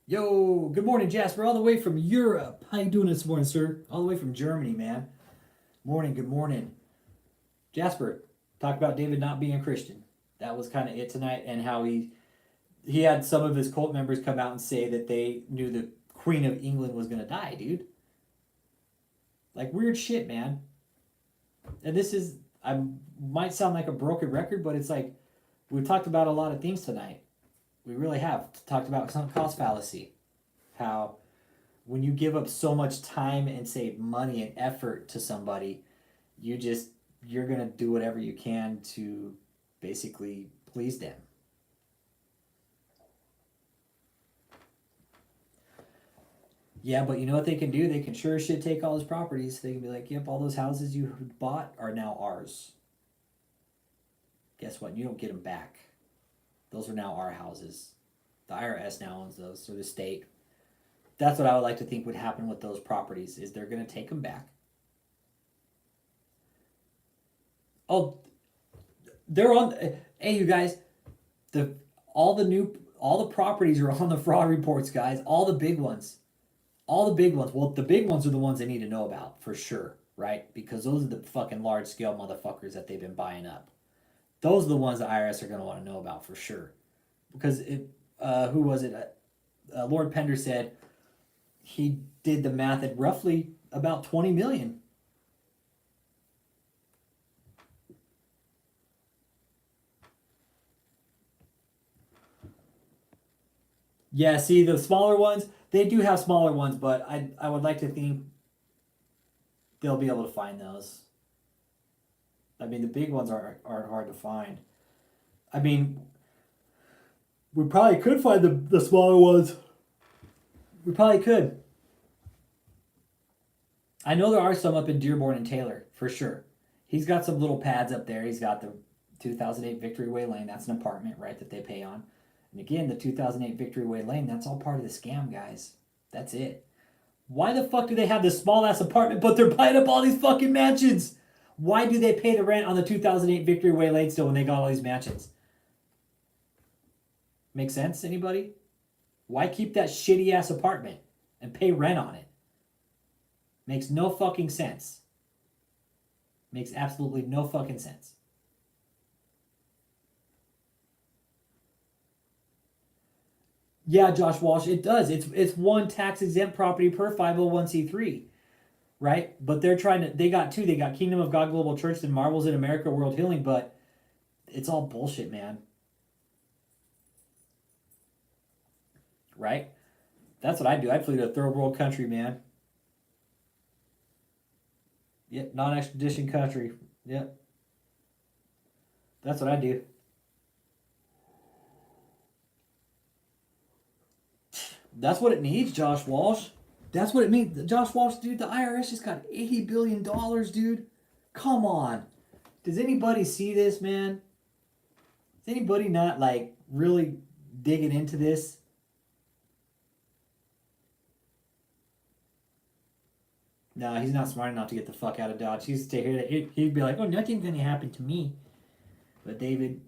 Yo, good morning, Jasper. All the way from Europe. How you doing this morning, sir? All the way from Germany, man. Morning, good morning. Jasper, talk about David not being a Christian. That was kind of it tonight, and how he had some of his cult members come out and say that they knew the Queen of England was going to die, dude. Like, weird shit, man. And this is, I might sound like a broken record, but it's like, we've talked about a lot of things tonight. We really have talked about sunk cost fallacy. How when you give up so much time and say money and effort to somebody, you're going to do whatever you can to basically please them. Yeah, but you know what they can do? They can sure as shit take all his properties. They can be like, yep, all those houses you bought are now ours. Guess what? You don't get them back. Those are now our houses. The IRS now owns those, or the state. That's what I would like to think would happen with those properties, is they're going to take them back. Oh, they're on. Hey, you guys, all the properties are on the fraud reports, guys. All the big ones. Well, the big ones are the ones they need to know about for sure, right? Because those are the fucking large scale motherfuckers that they've been buying up. Those are the ones the IRS are going to want to know about for sure. Because who was it? Lord Pender said he did the math at roughly about 20 million. Yeah, see, the smaller ones, they do have smaller ones, but I would like to think they'll be able to find those. I mean, the big ones aren't hard to find. I mean, we probably could find the smaller ones. We probably could. I know there are some up in Dearborn and Taylor, for sure. He's got some little pads up there. He's got the 2008 Victory Way Lane. That's an apartment, right, that they pay on. And again, the 2008 Victory Way Lane, that's all part of the scam, guys. That's it. Why the fuck do they have this small-ass apartment, but they're buying up all these fucking mansions? Why do they pay the rent on the 2008 Victory Way Lane still when they got all these mansions? Make sense, anybody? Why keep that shitty-ass apartment and pay rent on it? Makes no fucking sense. Makes absolutely no fucking sense. Yeah, Josh Walsh, it does. It's one tax-exempt property per 501c3, right? But they got two. They got Kingdom of God Global Church and Marvels in America World Healing, but it's all bullshit, man. Right? That's what I do. I flee to a third world country, man. Yep, non-extradition country. Yep. That's what I do. That's what it needs, Josh Walsh. That's what it means. Josh Walsh, dude, the IRS just got $80 billion, dude. Come on. Does anybody see this, man? Is anybody not, like, really digging into this? No, he's not smart enough to get the fuck out of Dodge. He's to hear that. He'd be like, "Oh, nothing's gonna happen to me." But David,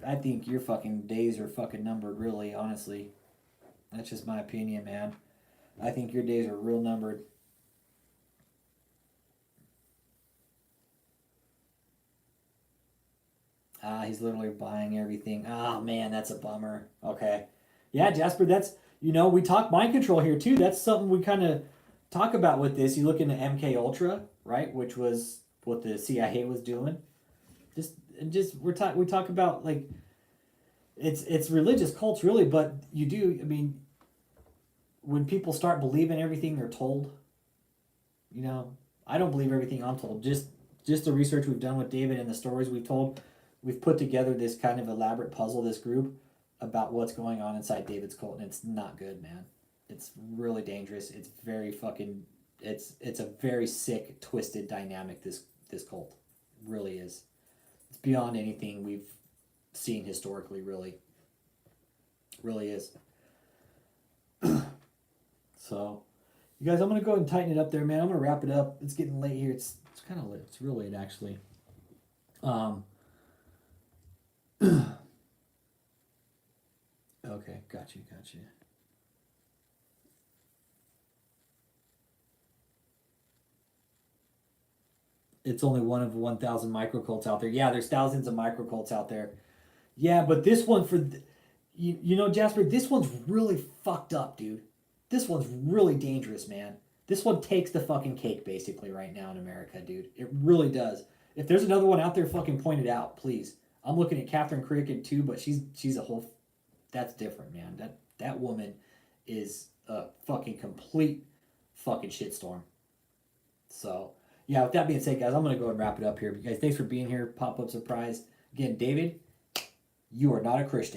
I think your fucking days are fucking numbered. Really, honestly, that's just my opinion, man. I think your days are real numbered. He's literally buying everything. Oh man, that's a bummer. Okay, yeah, Jasper, that's we talk mind control here too. That's something we kind of talk about with this. You look into MK Ultra, right, which was what the CIA was doing. We talk about, like, it's religious cults really, but I mean, when people start believing everything they're told, I don't believe everything I'm told. Just the research we've done with David and the stories we've told, we've put together this kind of elaborate puzzle, this group, about what's going on inside David's cult, and it's not good, man. It's really dangerous. It's very fucking. It's a very sick, twisted dynamic. This cult really is. It's beyond anything we've seen historically. Really is. So, you guys, I'm gonna go ahead and tighten it up there, man. I'm gonna wrap it up. It's getting late here. It's kind of late. It's real late, actually. Okay, got you. It's only one of 1,000 microcults out there. Yeah, there's thousands of microcults out there. Yeah, but this one Jasper, this one's really fucked up, dude. This one's really dangerous, man. This one takes the fucking cake basically right now in America, dude. It really does. If there's another one out there, fucking point it out, please. I'm looking at Catherine Cricket too, but she's a whole. That's different, man. That woman is a fucking complete fucking shitstorm. So. Yeah, with that being said, guys, I'm going to go and wrap it up here. Guys, thanks for being here. Pop-up surprise. Again, David, you are not a Christian.